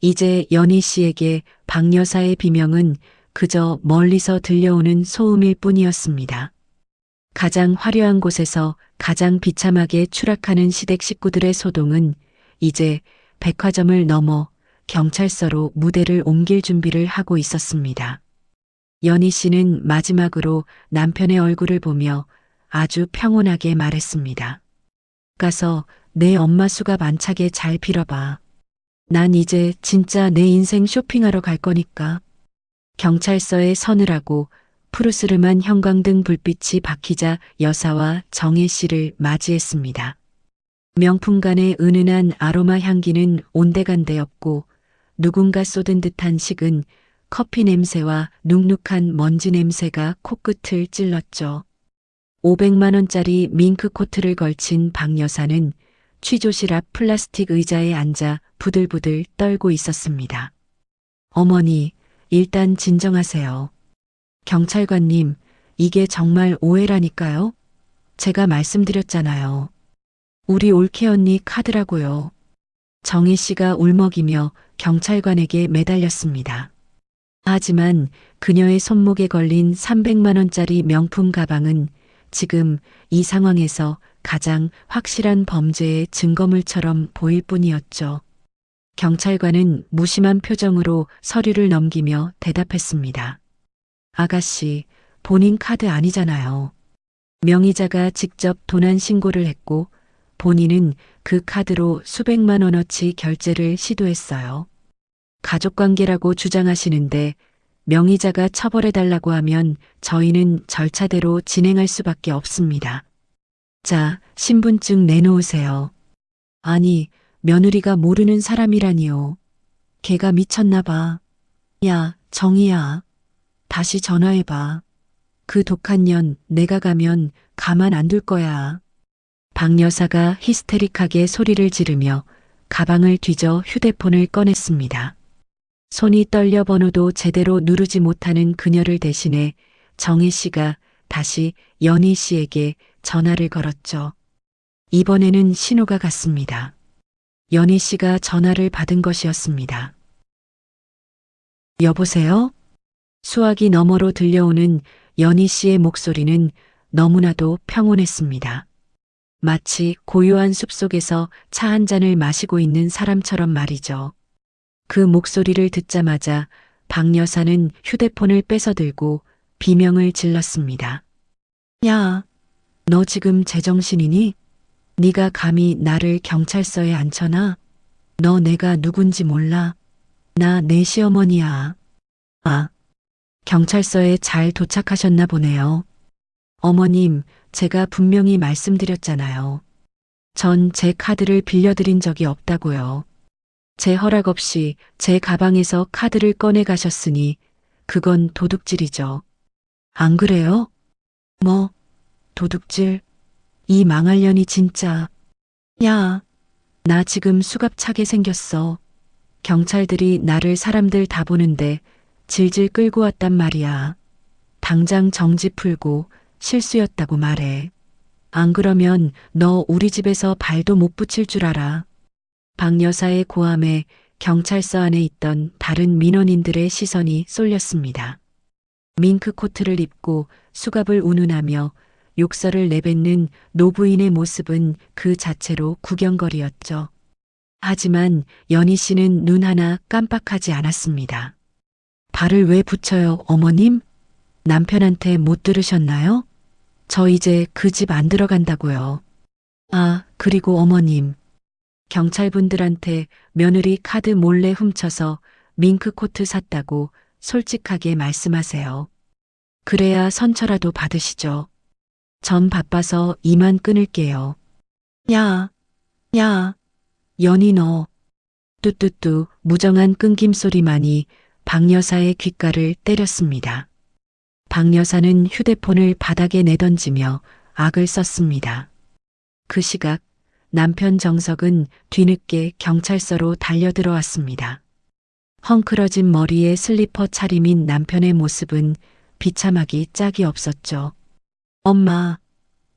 이제 연희 씨에게 박 여사의 비명은 그저 멀리서 들려오는 소음일 뿐이었습니다. 가장 화려한 곳에서 가장 비참하게 추락하는 시댁 식구들의 소동은 이제 백화점을 넘어 경찰서로 무대를 옮길 준비를 하고 있었습니다. 연희 씨는 마지막으로 남편의 얼굴을 보며 아주 평온하게 말했습니다. 가서 내 엄마 수갑 안 차게 잘 빌어봐. 난 이제 진짜 내 인생 쇼핑하러 갈 거니까. 경찰서에 서늘하고 푸르스름한 형광등 불빛이 박히자 여사와 정혜 씨를 맞이했습니다. 명품관의 은은한 아로마 향기는 온데간데였고 누군가 쏟은 듯한 식은 커피 냄새와 눅눅한 먼지 냄새가 코끝을 찔렀죠. 500만 원짜리 밍크 코트를 걸친 박 여사는 취조실 앞 플라스틱 의자에 앉아 부들부들 떨고 있었습니다. 어머니, 일단 진정하세요. 경찰관님, 이게 정말 오해라니까요? 제가 말씀드렸잖아요. 우리 올케 언니 카드라고요. 정희 씨가 울먹이며 경찰관에게 매달렸습니다. 하지만 그녀의 손목에 걸린 300만 원짜리 명품 가방은 지금 이 상황에서 가장 확실한 범죄의 증거물처럼 보일 뿐이었죠. 경찰관은 무심한 표정으로 서류를 넘기며 대답했습니다. 아가씨, 본인 카드 아니잖아요. 명의자가 직접 도난 신고를 했고 본인은 그 카드로 수백만 원어치 결제를 시도했어요. 가족관계라고 주장하시는데 명의자가 처벌해달라고 하면 저희는 절차대로 진행할 수밖에 없습니다. 자, 신분증 내놓으세요. 아니, 며느리가 모르는 사람이라니요. 걔가 미쳤나 봐. 야, 정희야. 다시 전화해봐. 그 독한 년 내가 가면 가만 안 둘 거야. 박 여사가 히스테릭하게 소리를 지르며 가방을 뒤져 휴대폰을 꺼냈습니다. 손이 떨려 번호도 제대로 누르지 못하는 그녀를 대신해 정혜 씨가 다시 연희 씨에게 전화를 걸었죠. 이번에는 신호가 갔습니다. 연희 씨가 전화를 받은 것이었습니다. 여보세요? 수화기 너머로 들려오는 연희 씨의 목소리는 너무나도 평온했습니다. 마치 고요한 숲속에서 차 한 잔을 마시고 있는 사람처럼 말이죠. 그 목소리를 듣자마자 박 여사는 휴대폰을 뺏어들고 비명을 질렀습니다. 야, 너 지금 제정신이니? 네가 감히 나를 경찰서에 앉혀놔? 너 내가 누군지 몰라? 나 내 시어머니야. 아, 경찰서에 잘 도착하셨나 보네요. 어머님, 제가 분명히 말씀드렸잖아요. 전 제 카드를 빌려드린 적이 없다고요. 제 허락 없이 제 가방에서 카드를 꺼내 가셨으니 그건 도둑질이죠. 안 그래요? 뭐, 도둑질? 이 망할 년이 진짜. 야, 나 지금 수갑 차게 생겼어. 경찰들이 나를 사람들 다 보는데 질질 끌고 왔단 말이야. 당장 정지 풀고 실수였다고 말해. 안 그러면 너 우리 집에서 발도 못 붙일 줄 알아. 박 여사의 고함에 경찰서 안에 있던 다른 민원인들의 시선이 쏠렸습니다. 밍크 코트를 입고 수갑을 운운하며 욕설을 내뱉는 노부인의 모습은 그 자체로 구경거리였죠. 하지만 연희 씨는 눈 하나 깜빡하지 않았습니다. 발을 왜 붙여요, 어머님? 남편한테 못 들으셨나요? 저 이제 그 집 안 들어간다고요. 아, 그리고 어머님. 경찰분들한테 며느리 카드 몰래 훔쳐서 밍크 코트 샀다고 솔직하게 말씀하세요. 그래야 선처라도 받으시죠. 전 바빠서 이만 끊을게요. 야, 야, 연희 너. 뚜뚜뚜 무정한 끊김 소리만이 박 여사의 귓가를 때렸습니다. 박 여사는 휴대폰을 바닥에 내던지며 악을 썼습니다. 그 시각 남편 정석은 뒤늦게 경찰서로 달려들어왔습니다. 헝클어진 머리에 슬리퍼 차림인 남편의 모습은 비참하기 짝이 없었죠. 엄마,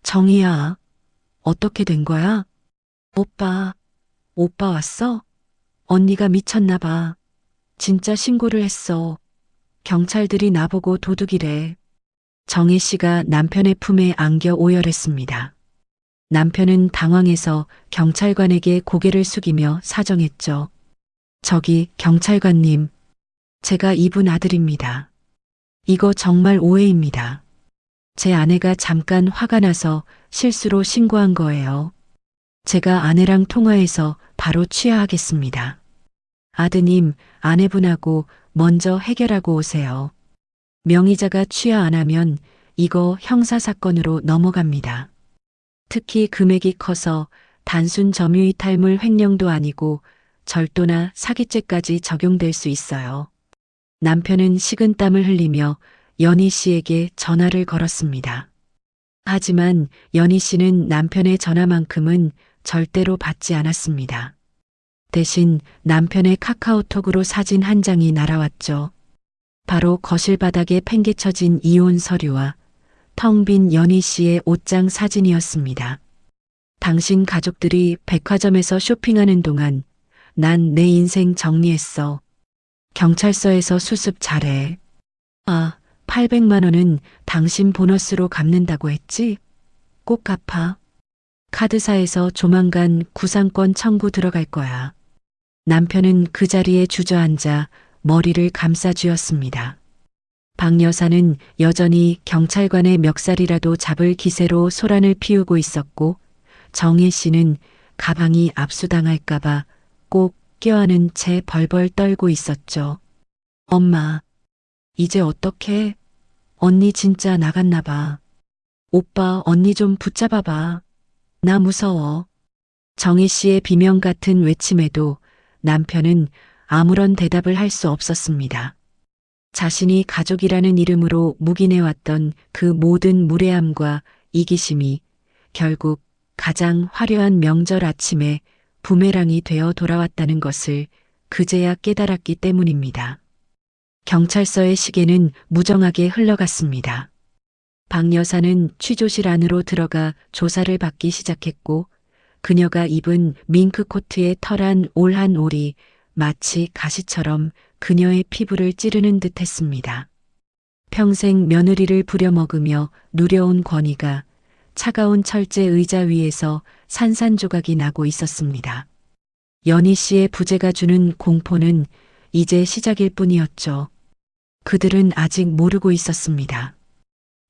정희야, 어떻게 된 거야? 오빠 왔어? 언니가 미쳤나 봐. 진짜 신고를 했어. 경찰들이 나보고 도둑이래. 정희 씨가 남편의 품에 안겨 오열했습니다. 남편은 당황해서 경찰관에게 고개를 숙이며 사정했죠. 저기 경찰관님, 제가 이분 아들입니다. 이거 정말 오해입니다. 제 아내가 잠깐 화가 나서 실수로 신고한 거예요. 제가 아내랑 통화해서 바로 취하하겠습니다. 아드님, 아내분하고 먼저 해결하고 오세요. 명의자가 취하 안 하면 이거 형사사건으로 넘어갑니다. 특히 금액이 커서 단순 점유이탈물 횡령도 아니고 절도나 사기죄까지 적용될 수 있어요. 남편은 식은땀을 흘리며 연희 씨에게 전화를 걸었습니다. 하지만 연희 씨는 남편의 전화만큼은 절대로 받지 않았습니다. 대신 남편의 카카오톡으로 사진 한 장이 날아왔죠. 바로 거실 바닥에 팽개쳐진 이혼 서류와 텅 빈 연희 씨의 옷장 사진이었습니다. 당신 가족들이 백화점에서 쇼핑하는 동안 난 내 인생 정리했어. 경찰서에서 수습 잘해. 아, 800만 원은 당신 보너스로 갚는다고 했지? 꼭 갚아. 카드사에서 조만간 구상권 청구 들어갈 거야. 남편은 그 자리에 주저앉아 머리를 감싸쥐었습니다. 박 여사는 여전히 경찰관의 멱살이라도 잡을 기세로 소란을 피우고 있었고 정혜 씨는 가방이 압수당할까봐 꼭 껴안은 채 벌벌 떨고 있었죠. 엄마, 이제 어떡해? 언니 진짜 나갔나 봐. 오빠, 언니 좀 붙잡아봐. 나 무서워. 정희 씨의 비명 같은 외침에도 남편은 아무런 대답을 할 수 없었습니다. 자신이 가족이라는 이름으로 묵인해왔던 그 모든 무례함과 이기심이 결국 가장 화려한 명절 아침에 부메랑이 되어 돌아왔다는 것을 그제야 깨달았기 때문입니다. 경찰서의 시계는 무정하게 흘러갔습니다. 박 여사는 취조실 안으로 들어가 조사를 받기 시작했고 그녀가 입은 밍크 코트의 털한 올한 올이 마치 가시처럼 그녀의 피부를 찌르는 듯 했습니다. 평생 며느리를 부려먹으며 누려온 권위가 차가운 철제 의자 위에서 산산조각이 나고 있었습니다. 연희 씨의 부재가 주는 공포는 이제 시작일 뿐이었죠. 그들은 아직 모르고 있었습니다.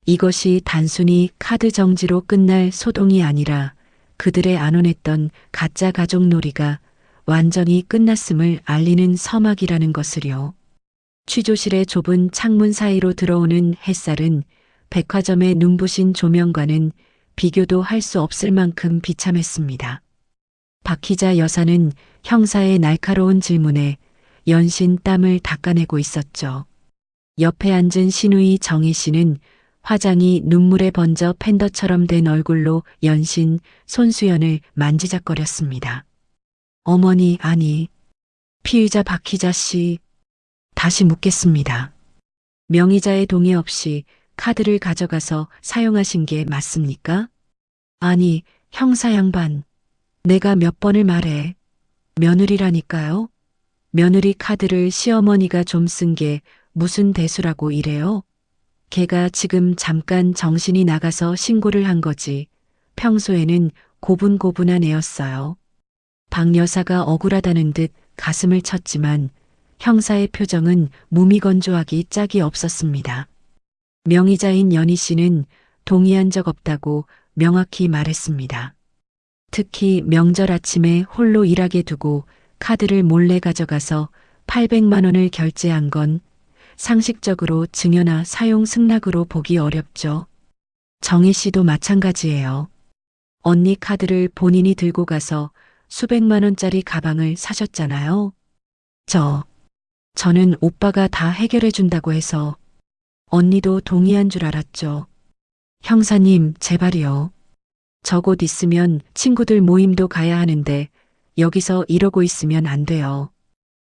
이것이 단순히 카드 정지로 끝날 소동이 아니라 그들의 안온했던 가짜 가족놀이가 완전히 끝났음을 알리는 서막이라는 것을요. 취조실의 좁은 창문 사이로 들어오는 햇살은 백화점의 눈부신 조명과는 비교도 할 수 없을 만큼 비참했습니다. 박희자 여사는 형사의 날카로운 질문에 연신 땀을 닦아내고 있었죠. 옆에 앉은 시누이 정희 씨는 화장이 눈물에 번져 팬더처럼 된 얼굴로 연신 손수연을 만지작거렸습니다. 어머니, 아니, 피의자 박희자 씨, 다시 묻겠습니다. 명의자의 동의 없이 카드를 가져가서 사용하신 게 맞습니까? 아니, 형사 양반, 내가 몇 번을 말해. 며느리라니까요. 며느리 카드를 시어머니가 좀 쓴 게 무슨 대수라고 이래요? 걔가 지금 잠깐 정신이 나가서 신고를 한 거지. 평소에는 고분고분한 애였어요. 박 여사가 억울하다는 듯 가슴을 쳤지만 형사의 표정은 무미건조하기 짝이 없었습니다. 명의자인 연희 씨는 동의한 적 없다고 명확히 말했습니다. 특히 명절 아침에 홀로 일하게 두고 카드를 몰래 가져가서 800만 원을 결제한 건 상식적으로 증여나 사용 승낙으로 보기 어렵죠. 정희 씨도 마찬가지예요. 언니 카드를 본인이 들고 가서 수백만 원짜리 가방을 사셨잖아요. 저는 오빠가 다 해결해 준다고 해서 언니도 동의한 줄 알았죠. 형사님, 제발이요. 저 곧 있으면 친구들 모임도 가야 하는데 여기서 이러고 있으면 안 돼요.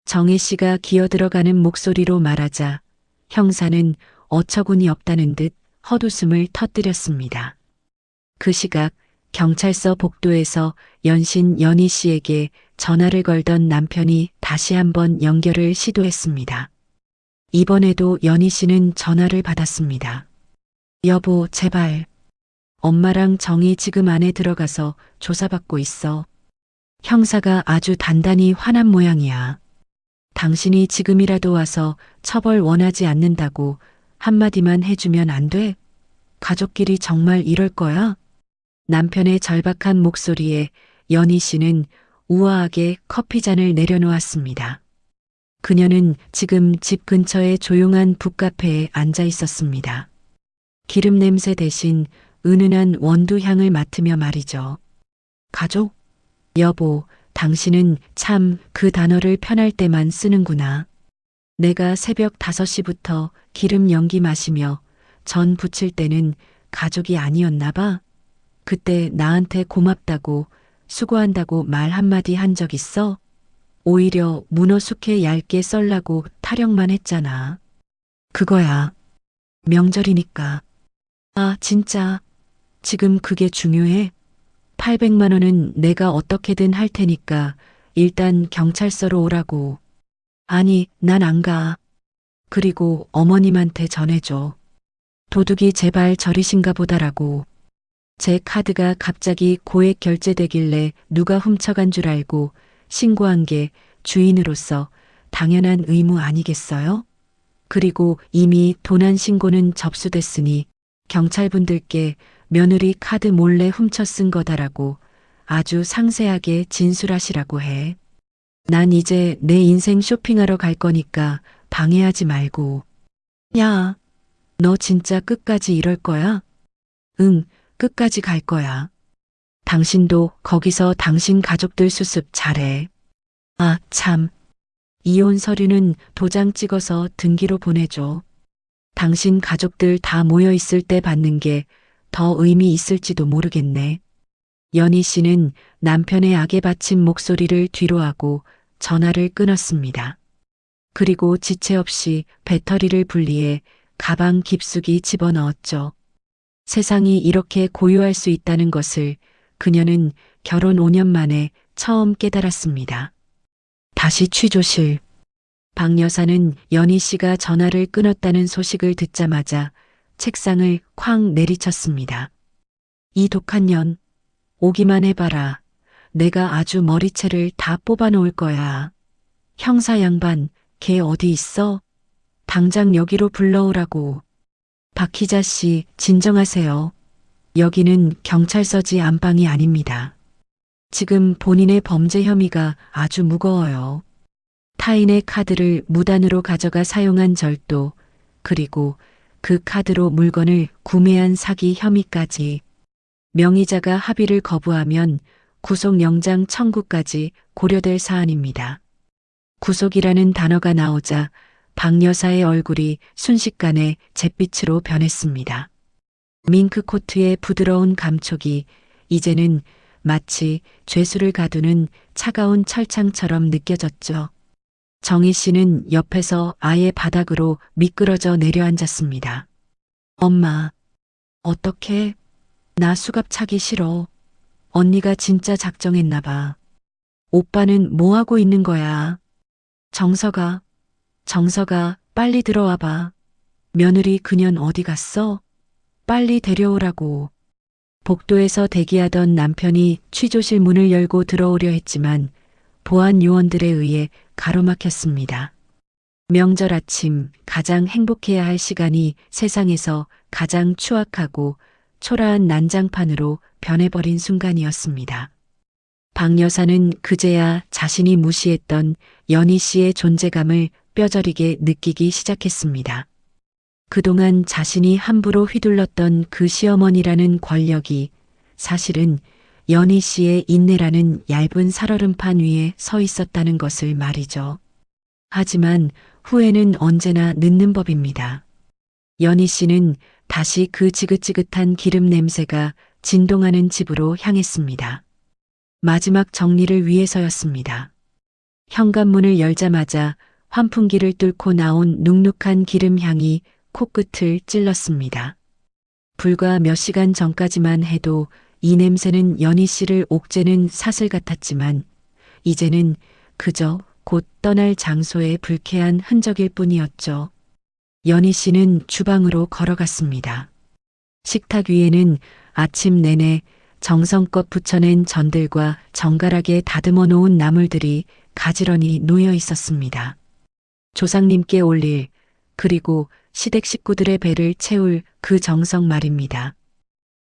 정혜 씨가 기어들어가는 목소리로 말하자 형사는 어처구니 없다는 듯 헛웃음을 터뜨렸습니다. 그 시각 경찰서 복도에서 연신 연희 씨에게 전화를 걸던 남편이 다시 한번 연결을 시도했습니다. 이번에도 연희 씨는 전화를 받았습니다. 여보, 제발. 엄마랑 정희 지금 안에 들어가서 조사받고 있어. 형사가 아주 단단히 화난 모양이야. 당신이 지금이라도 와서 처벌 원하지 않는다고 한마디만 해주면 안 돼? 가족끼리 정말 이럴 거야? 남편의 절박한 목소리에 연희 씨는 우아하게 커피잔을 내려놓았습니다. 그녀는 지금 집 근처의 조용한 북카페에 앉아 있었습니다. 기름 냄새 대신 은은한 원두 향을 맡으며 말이죠. 가족? 여보, 당신은 참 그 단어를 편할 때만 쓰는구나. 내가 새벽 5시부터 기름 연기 마시며 전 부칠 때는 가족이 아니었나 봐. 그때 나한테 고맙다고 수고한다고 말 한마디 한 적 있어? 오히려 문어 숙회 얇게 썰라고 타령만 했잖아. 그거야. 명절이니까. 아, 진짜. 지금 그게 중요해? 800만 원은 내가 어떻게든 할 테니까 일단 경찰서로 오라고. 아니, 난 안 가. 그리고 어머님한테 전해줘. 도둑이 제발 저리신가 보다라고. 제 카드가 갑자기 고액 결제되길래 누가 훔쳐간 줄 알고 신고한 게 주인으로서 당연한 의무 아니겠어요? 그리고 이미 도난 신고는 접수됐으니 경찰분들께 며느리 카드 몰래 훔쳐 쓴 거다라고 아주 상세하게 진술하시라고 해. 난 이제 내 인생 쇼핑하러 갈 거니까 방해하지 말고. 야, 너 진짜 끝까지 이럴 거야? 응, 끝까지 갈 거야. 당신도 거기서 당신 가족들 수습 잘해. 아, 참. 이혼 서류는 도장 찍어서 등기로 보내줘. 당신 가족들 다 모여 있을 때 받는 게 더 의미 있을지도 모르겠네. 연희 씨는 남편의 악에 받친 목소리를 뒤로하고 전화를 끊었습니다. 그리고 지체 없이 배터리를 분리해 가방 깊숙이 집어넣었죠. 세상이 이렇게 고요할 수 있다는 것을 그녀는 결혼 5년 만에 처음 깨달았습니다. 다시 취조실. 박 여사는 연희 씨가 전화를 끊었다는 소식을 듣자마자 책상을 쾅 내리쳤습니다. 이 독한 년, 오기만 해봐라. 내가 아주 머리채를 다 뽑아놓을 거야. 형사 양반, 걔 어디 있어? 당장 여기로 불러오라고. 박희자 씨, 진정하세요. 여기는 경찰서지 안방이 아닙니다. 지금 본인의 범죄 혐의가 아주 무거워요. 타인의 카드를 무단으로 가져가 사용한 절도, 그리고 그 카드로 물건을 구매한 사기 혐의까지. 명의자가 합의를 거부하면 구속영장 청구까지 고려될 사안입니다. 구속이라는 단어가 나오자 박 여사의 얼굴이 순식간에 잿빛으로 변했습니다. 밍크코트의 부드러운 감촉이 이제는 마치 죄수를 가두는 차가운 철창처럼 느껴졌죠. 정희 씨는 옆에서 아예 바닥으로 미끄러져 내려앉았습니다. 엄마, 어떡해? 나 수갑 차기 싫어. 언니가 진짜 작정했나 봐. 오빠는 뭐 하고 있는 거야? 정서가 빨리 들어와 봐. 며느리 그년 어디 갔어? 빨리 데려오라고. 복도에서 대기하던 남편이 취조실 문을 열고 들어오려 했지만 보안 요원들에 의해 가로막혔습니다. 명절 아침 가장 행복해야 할 시간이 세상에서 가장 추악하고 초라한 난장판으로 변해버린 순간이었습니다. 박 여사는 그제야 자신이 무시했던 연희 씨의 존재감을 뼈저리게 느끼기 시작했습니다. 그동안 자신이 함부로 휘둘렀던 그 시어머니라는 권력이 사실은 연희 씨의 인내라는 얇은 살얼음판 위에 서 있었다는 것을 말이죠. 하지만 후회는 언제나 늦는 법입니다. 연희 씨는 다시 그 지긋지긋한 기름 냄새가 진동하는 집으로 향했습니다. 마지막 정리를 위해서였습니다. 현관문을 열자마자 환풍기를 뚫고 나온 눅눅한 기름 향이 코끝을 찔렀습니다. 불과 몇 시간 전까지만 해도 이 냄새는 연희 씨를 옥죄는 사슬 같았지만 이제는 그저 곧 떠날 장소의 불쾌한 흔적일 뿐이었죠. 연희 씨는 주방으로 걸어갔습니다. 식탁 위에는 아침 내내 정성껏 부쳐낸 전들과 정갈하게 다듬어 놓은 나물들이 가지런히 놓여 있었습니다. 조상님께 올릴, 그리고 시댁 식구들의 배를 채울 그 정성 말입니다.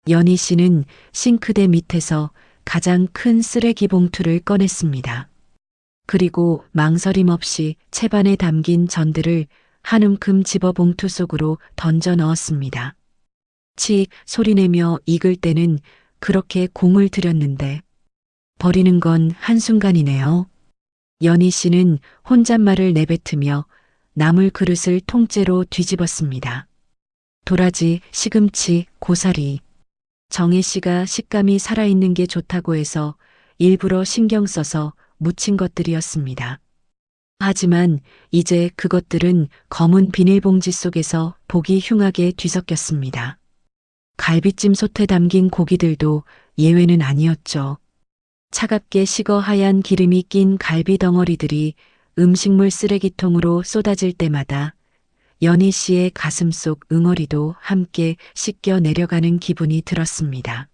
연희 씨는 싱크대 밑에서 가장 큰 쓰레기 봉투를 꺼냈습니다. 그리고 망설임 없이 채반에 담긴 전들을 한 움큼 집어 봉투 속으로 던져 넣었습니다. 치 소리내며 익을 때는 그렇게 공을 들였는데 버리는 건 한순간이네요. 연희 씨는 혼잣말을 내뱉으며 나물 그릇을 통째로 뒤집었습니다. 도라지, 시금치, 고사리. 정혜 씨가 식감이 살아있는 게 좋다고 해서 일부러 신경 써서 무친 것들이었습니다. 하지만 이제 그것들은 검은 비닐봉지 속에서 보기 흉하게 뒤섞였습니다. 갈비찜 솥에 담긴 고기들도 예외는 아니었죠. 차갑게 식어 하얀 기름이 낀 갈비 덩어리들이 음식물 쓰레기통으로 쏟아질 때마다 연희 씨의 가슴 속 응어리도 함께 씻겨 내려가는 기분이 들었습니다.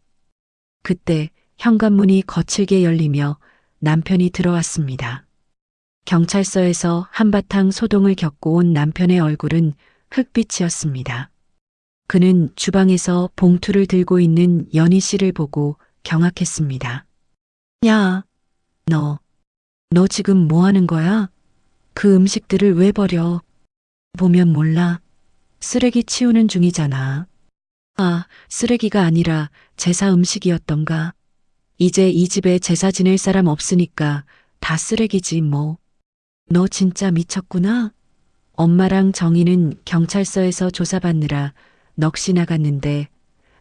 그때 현관문이 거칠게 열리며 남편이 들어왔습니다. 경찰서에서 한바탕 소동을 겪고 온 남편의 얼굴은 흑빛이었습니다. 그는 주방에서 봉투를 들고 있는 연희 씨를 보고 경악했습니다. 야, 너 지금 뭐 하는 거야? 그 음식들을 왜 버려? 보면 몰라. 쓰레기 치우는 중이잖아. 아, 쓰레기가 아니라 제사 음식이었던가. 이제 이 집에 제사 지낼 사람 없으니까 다 쓰레기지 뭐. 너 진짜 미쳤구나. 엄마랑 정희는 경찰서에서 조사받느라 넋이 나갔는데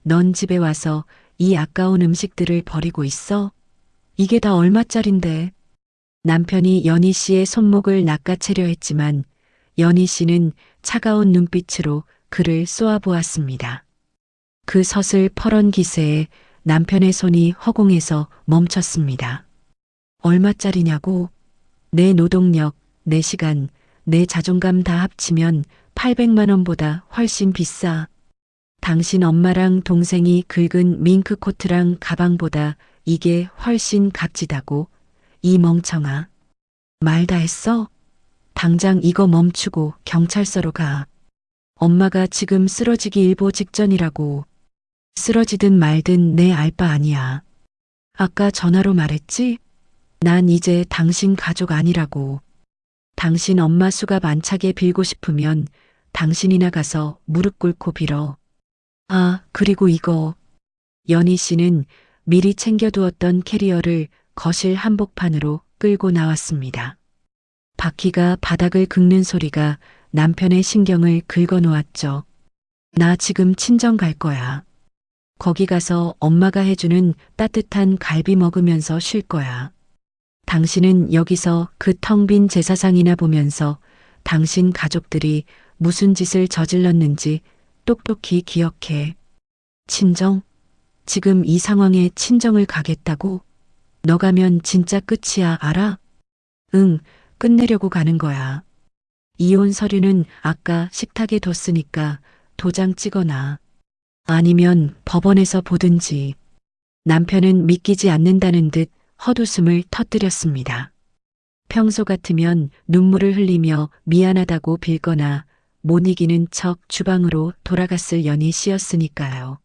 넌 집에 와서 이 아까운 음식들을 버리고 있어? 이게 다 얼마짜린데. 남편이 연희 씨의 손목을 낚아채려 했지만 연희 씨는 차가운 눈빛으로 그를 쏘아보았습니다. 그 서슬 퍼런 기세에 남편의 손이 허공에서 멈췄습니다. 얼마짜리냐고? 내 노동력, 내 시간, 내 자존감 다 합치면 800만 원보다 훨씬 비싸. 당신 엄마랑 동생이 긁은 밍크코트랑 가방보다 이게 훨씬 값지다고. 이 멍청아. 말 다 했어? 당장 이거 멈추고 경찰서로 가. 엄마가 지금 쓰러지기 일보 직전이라고. 쓰러지든 말든 내 알 바 아니야. 아까 전화로 말했지? 난 이제 당신 가족 아니라고. 당신 엄마 수갑 안 차게 빌고 싶으면 당신이나 가서 무릎 꿇고 빌어. 아, 그리고 이거. 연희 씨는 미리 챙겨두었던 캐리어를 거실 한복판으로 끌고 나왔습니다. 바퀴가 바닥을 긁는 소리가 남편의 신경을 긁어놓았죠. 나 지금 친정 갈 거야. 거기 가서 엄마가 해주는 따뜻한 갈비 먹으면서 쉴 거야. 당신은 여기서 그 텅 빈 제사상이나 보면서 당신 가족들이 무슨 짓을 저질렀는지 똑똑히 기억해. 친정? 지금 이 상황에 친정을 가겠다고? 너 가면 진짜 끝이야, 알아? 응, 끝내려고 가는 거야. 이혼 서류는 아까 식탁에 뒀으니까 도장 찍어놔. 아니면 법원에서 보든지. 남편은 믿기지 않는다는 듯 헛웃음을 터뜨렸습니다. 평소 같으면 눈물을 흘리며 미안하다고 빌거나 못 이기는 척 주방으로 돌아갔을 연희 씨였으니까요.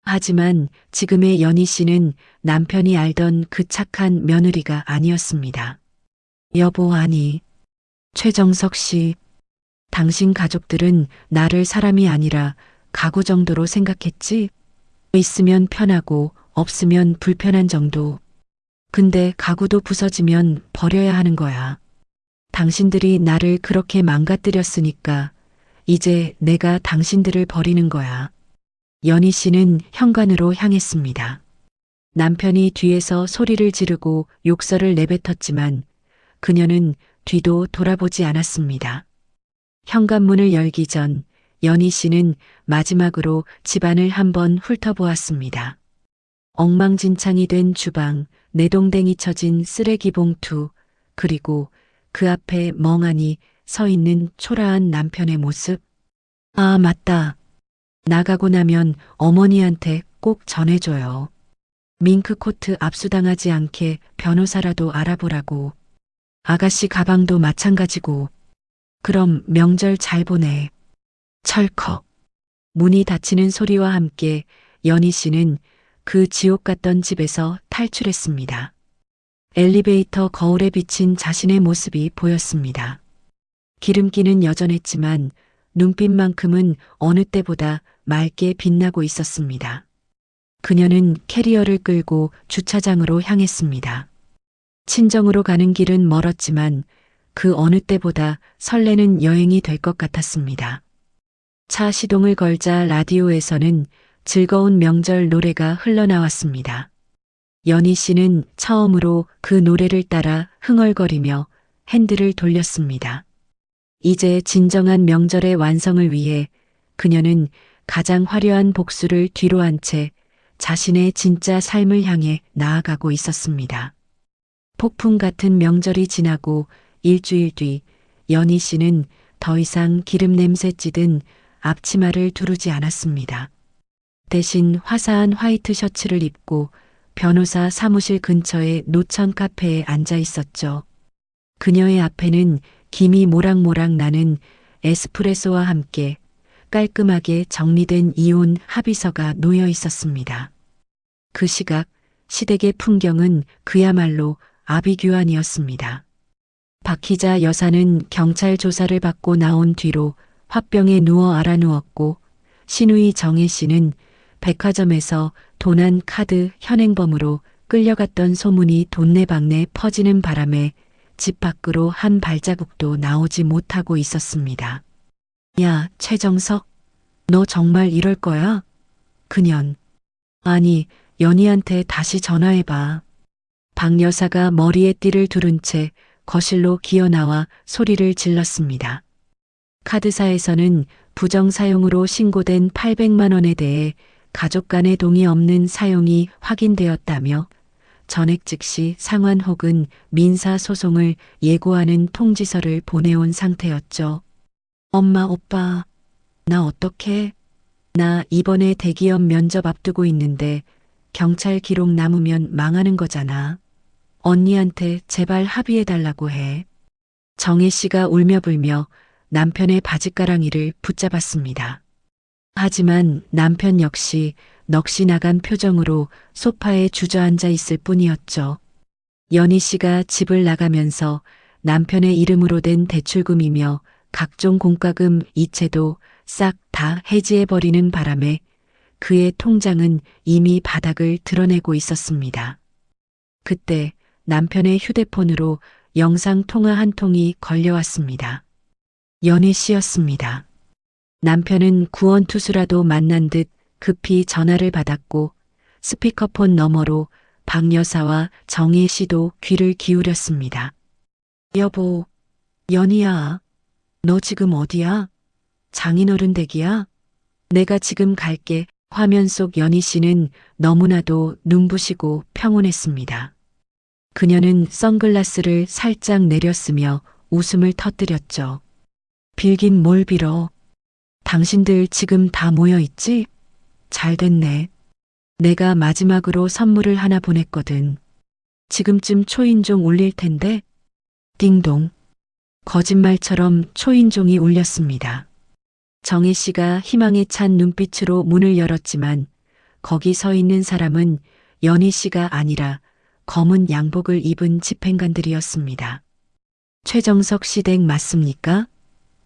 하지만 지금의 연희 씨는 남편이 알던 그 착한 며느리가 아니었습니다. 여보, 아니. 최정석 씨, 당신 가족들은 나를 사람이 아니라 가구 정도로 생각했지? 있으면 편하고 없으면 불편한 정도. 근데 가구도 부서지면 버려야 하는 거야. 당신들이 나를 그렇게 망가뜨렸으니까 이제 내가 당신들을 버리는 거야. 연희 씨는 현관으로 향했습니다. 남편이 뒤에서 소리를 지르고 욕설을 내뱉었지만 그녀는 뒤도 돌아보지 않았습니다. 현관문을 열기 전 연희 씨는 마지막으로 집안을 한번 훑어보았습니다. 엉망진창이 된 주방, 내동댕이 쳐진 쓰레기 봉투, 그리고 그 앞에 멍하니 서 있는 초라한 남편의 모습. 아, 맞다. 나가고 나면 어머니한테 꼭 전해줘요. 밍크코트 압수당하지 않게 변호사라도 알아보라고. 아가씨 가방도 마찬가지고. 그럼 명절 잘 보내. 철컥. 문이 닫히는 소리와 함께 연희 씨는 그 지옥 같던 집에서 탈출했습니다. 엘리베이터 거울에 비친 자신의 모습이 보였습니다. 기름기는 여전했지만 눈빛만큼은 어느 때보다 맑게 빛나고 있었습니다. 그녀는 캐리어를 끌고 주차장으로 향했습니다. 친정으로 가는 길은 멀었지만 그 어느 때보다 설레는 여행이 될 것 같았습니다. 차 시동을 걸자 라디오에서는 즐거운 명절 노래가 흘러나왔습니다. 연희 씨는 처음으로 그 노래를 따라 흥얼거리며 핸들을 돌렸습니다. 이제 진정한 명절의 완성을 위해 그녀는 가장 화려한 복수를 뒤로 한 채 자신의 진짜 삶을 향해 나아가고 있었습니다. 폭풍 같은 명절이 지나고 일주일 뒤 연희 씨는 더 이상 기름 냄새 찌든 앞치마를 두르지 않았습니다. 대신 화사한 화이트 셔츠를 입고 변호사 사무실 근처의 노천 카페에 앉아 있었죠. 그녀의 앞에는 김이 모락모락 나는 에스프레소와 함께 깔끔하게 정리된 이혼 합의서가 놓여 있었습니다. 그 시각 시댁의 풍경은 그야말로 아비규환이었습니다. 박희자 여사는 경찰 조사를 받고 나온 뒤로 화병에 누워 알아누웠고 시누이 정혜 씨는 백화점에서 도난 카드 현행범으로 끌려갔던 소문이 돈내방내 퍼지는 바람에 집 밖으로 한 발자국도 나오지 못하고 있었습니다. 야, 최정석, 너 정말 이럴 거야? 그년. 아니, 연희한테 다시 전화해봐. 박 여사가 머리에 띠를 두른 채 거실로 기어나와 소리를 질렀습니다. 카드사에서는 부정 사용으로 신고된 800만 원에 대해 가족 간의 동의 없는 사용이 확인되었다며 전액 즉시 상환 혹은 민사 소송을 예고하는 통지서를 보내온 상태였죠. 엄마, 오빠, 나 어떡해? 나 이번에 대기업 면접 앞두고 있는데 경찰 기록 남으면 망하는 거잖아. 언니한테 제발 합의해달라고 해. 정혜 씨가 울며 불며 남편의 바짓가랑이를 붙잡았습니다. 하지만 남편 역시 넋이 나간 표정으로 소파에 주저앉아 있을 뿐이었죠. 연희 씨가 집을 나가면서 남편의 이름으로 된 대출금이며 각종 공과금 이체도 싹 다 해지해버리는 바람에 그의 통장은 이미 바닥을 드러내고 있었습니다. 그때 남편의 휴대폰으로 영상 통화 한 통이 걸려왔습니다. 연희 씨였습니다. 남편은 구원투수라도 만난 듯 급히 전화를 받았고 스피커폰 너머로 박 여사와 정혜 씨도 귀를 기울였습니다. 여보, 연희야, 너 지금 어디야? 장인어른 댁이야? 내가 지금 갈게. 화면 속 연희 씨는 너무나도 눈부시고 평온했습니다. 그녀는 선글라스를 살짝 내렸으며 웃음을 터뜨렸죠. 빌긴 뭘 빌어. 당신들 지금 다 모여 있지? 잘 됐네. 내가 마지막으로 선물을 하나 보냈거든. 지금쯤 초인종 울릴 텐데. 띵동. 거짓말처럼 초인종이 울렸습니다. 정혜 씨가 희망에 찬 눈빛으로 문을 열었지만 거기 서 있는 사람은 연희 씨가 아니라 검은 양복을 입은 집행관들이었습니다. 최정석 씨 댁 맞습니까?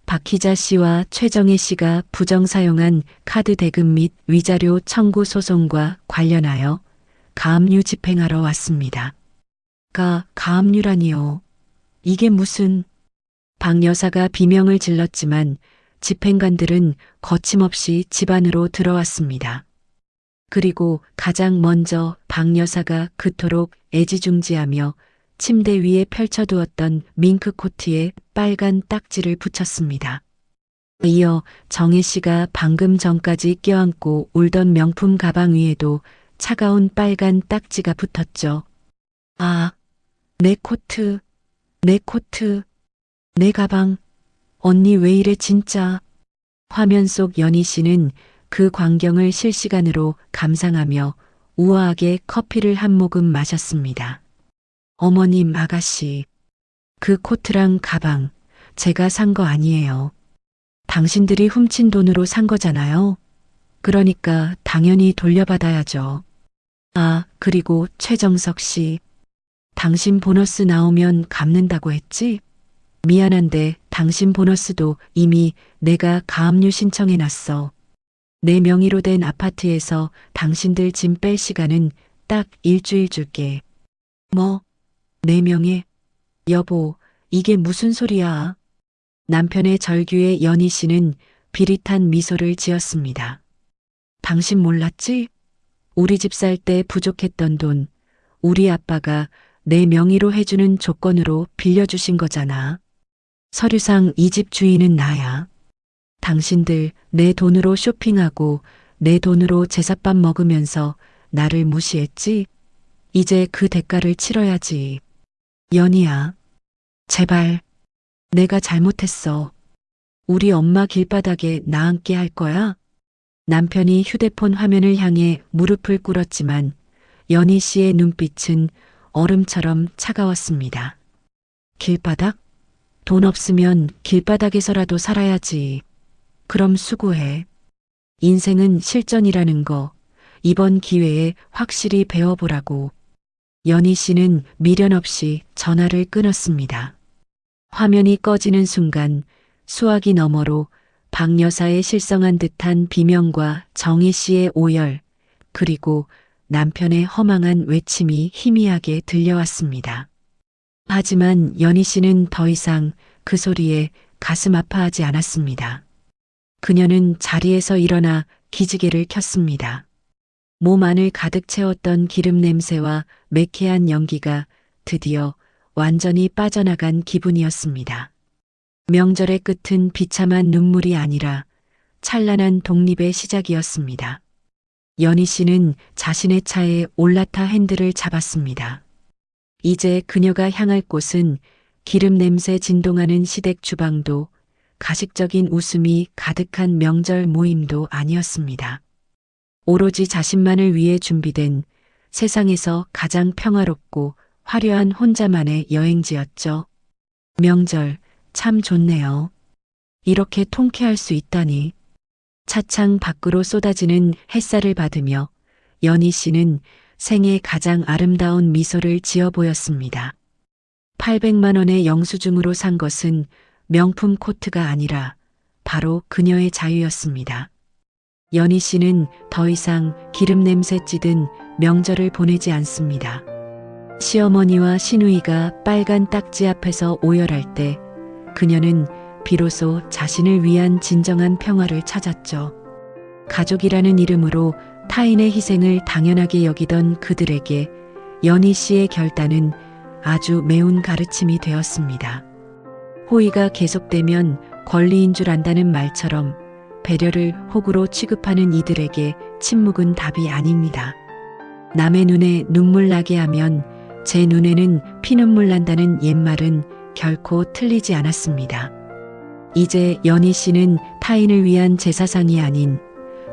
박희자 씨와 최정혜 씨가 부정 사용한 카드 대금 및 위자료 청구 소송과 관련하여 가압류 집행하러 왔습니다. 가압류라니요. 이게 무슨... 박 여사가 비명을 질렀지만 집행관들은 거침없이 집 안으로 들어왔습니다. 그리고 가장 먼저 박 여사가 그토록 애지중지하며 침대 위에 펼쳐두었던 밍크 코트에 빨간 딱지를 붙였습니다. 이어 정혜 씨가 방금 전까지 껴안고 울던 명품 가방 위에도 차가운 빨간 딱지가 붙었죠. 아, 내 코트, 내 코트, 내 가방. 언니 왜 이래 진짜. 화면 속 연희 씨는 그 광경을 실시간으로 감상하며 우아하게 커피를 한 모금 마셨습니다. 어머님 아가씨, 그 코트랑 가방 제가 산 거 아니에요. 당신들이 훔친 돈으로 산 거잖아요. 그러니까 당연히 돌려받아야죠. 아, 그리고 최정석 씨, 당신 보너스 나오면 갚는다고 했지? 미안한데 당신 보너스도 이미 내가 가압류 신청해 놨어. 내 명의로 된 아파트에서 당신들 짐 뺄 시간은 딱 일주일 줄게. 뭐? 내 명예? 여보, 이게 무슨 소리야? 남편의 절규에 연희 씨는 비릿한 미소를 지었습니다. 당신 몰랐지? 우리 집 살 때 부족했던 돈, 우리 아빠가 내 명의로 해주는 조건으로 빌려주신 거잖아. 서류상 이 집 주인은 나야. 당신들 내 돈으로 쇼핑하고 내 돈으로 제삿밥 먹으면서 나를 무시했지? 이제 그 대가를 치러야지. 연희야, 제발. 내가 잘못했어. 우리 엄마 길바닥에 나앉게 할 거야? 남편이 휴대폰 화면을 향해 무릎을 꿇었지만 연희 씨의 눈빛은 얼음처럼 차가웠습니다. 길바닥? 돈 없으면 길바닥에서라도 살아야지. 그럼 수고해. 인생은 실전이라는 거 이번 기회에 확실히 배워보라고. 연희 씨는 미련 없이 전화를 끊었습니다. 화면이 꺼지는 순간 수화기 너머로 박 여사의 실성한 듯한 비명과 정희 씨의 오열, 그리고 남편의 허망한 외침이 희미하게 들려왔습니다. 하지만 연희 씨는 더 이상 그 소리에 가슴 아파하지 않았습니다. 그녀는 자리에서 일어나 기지개를 켰습니다. 몸 안을 가득 채웠던 기름 냄새와 매캐한 연기가 드디어 완전히 빠져나간 기분이었습니다. 명절의 끝은 비참한 눈물이 아니라 찬란한 독립의 시작이었습니다. 연희 씨는 자신의 차에 올라타 핸들을 잡았습니다. 이제 그녀가 향할 곳은 기름 냄새 진동하는 시댁 주방도 가식적인 웃음이 가득한 명절 모임도 아니었습니다. 오로지 자신만을 위해 준비된 세상에서 가장 평화롭고 화려한 혼자만의 여행지였죠. 명절, 참 좋네요. 이렇게 통쾌할 수 있다니. 차창 밖으로 쏟아지는 햇살을 받으며 연희 씨는 생애 가장 아름다운 미소를 지어 보였습니다. 800만 원의 영수증으로 산 것은 명품 코트가 아니라 바로 그녀의 자유였습니다. 연희 씨는 더 이상 기름 냄새 찌든 명절을 보내지 않습니다. 시어머니와 시누이가 빨간 딱지 앞에서 오열할 때 그녀는 비로소 자신을 위한 진정한 평화를 찾았죠. 가족이라는 이름으로 타인의 희생을 당연하게 여기던 그들에게 연희 씨의 결단은 아주 매운 가르침이 되었습니다. 호의가 계속되면 권리인 줄 안다는 말처럼 배려를 호구로 취급하는 이들에게 침묵은 답이 아닙니다. 남의 눈에 눈물 나게 하면 제 눈에는 피눈물 난다는 옛말은 결코 틀리지 않았습니다. 이제 연희 씨는 타인을 위한 제사상이 아닌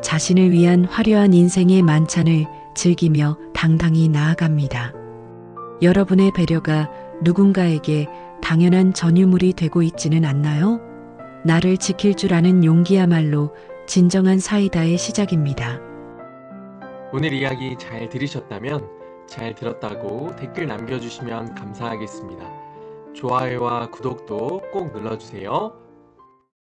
자신을 위한 화려한 인생의 만찬을 즐기며 당당히 나아갑니다. 여러분의 배려가 누군가에게 당연한 전유물이 되고 있지는 않나요? 나를 지킬 줄 아는 용기야말로 진정한 사이다의 시작입니다. 오늘 이야기 잘 들으셨다면 잘 들었다고 댓글 남겨주시면 감사하겠습니다. 좋아요와 구독도 꼭 눌러주세요.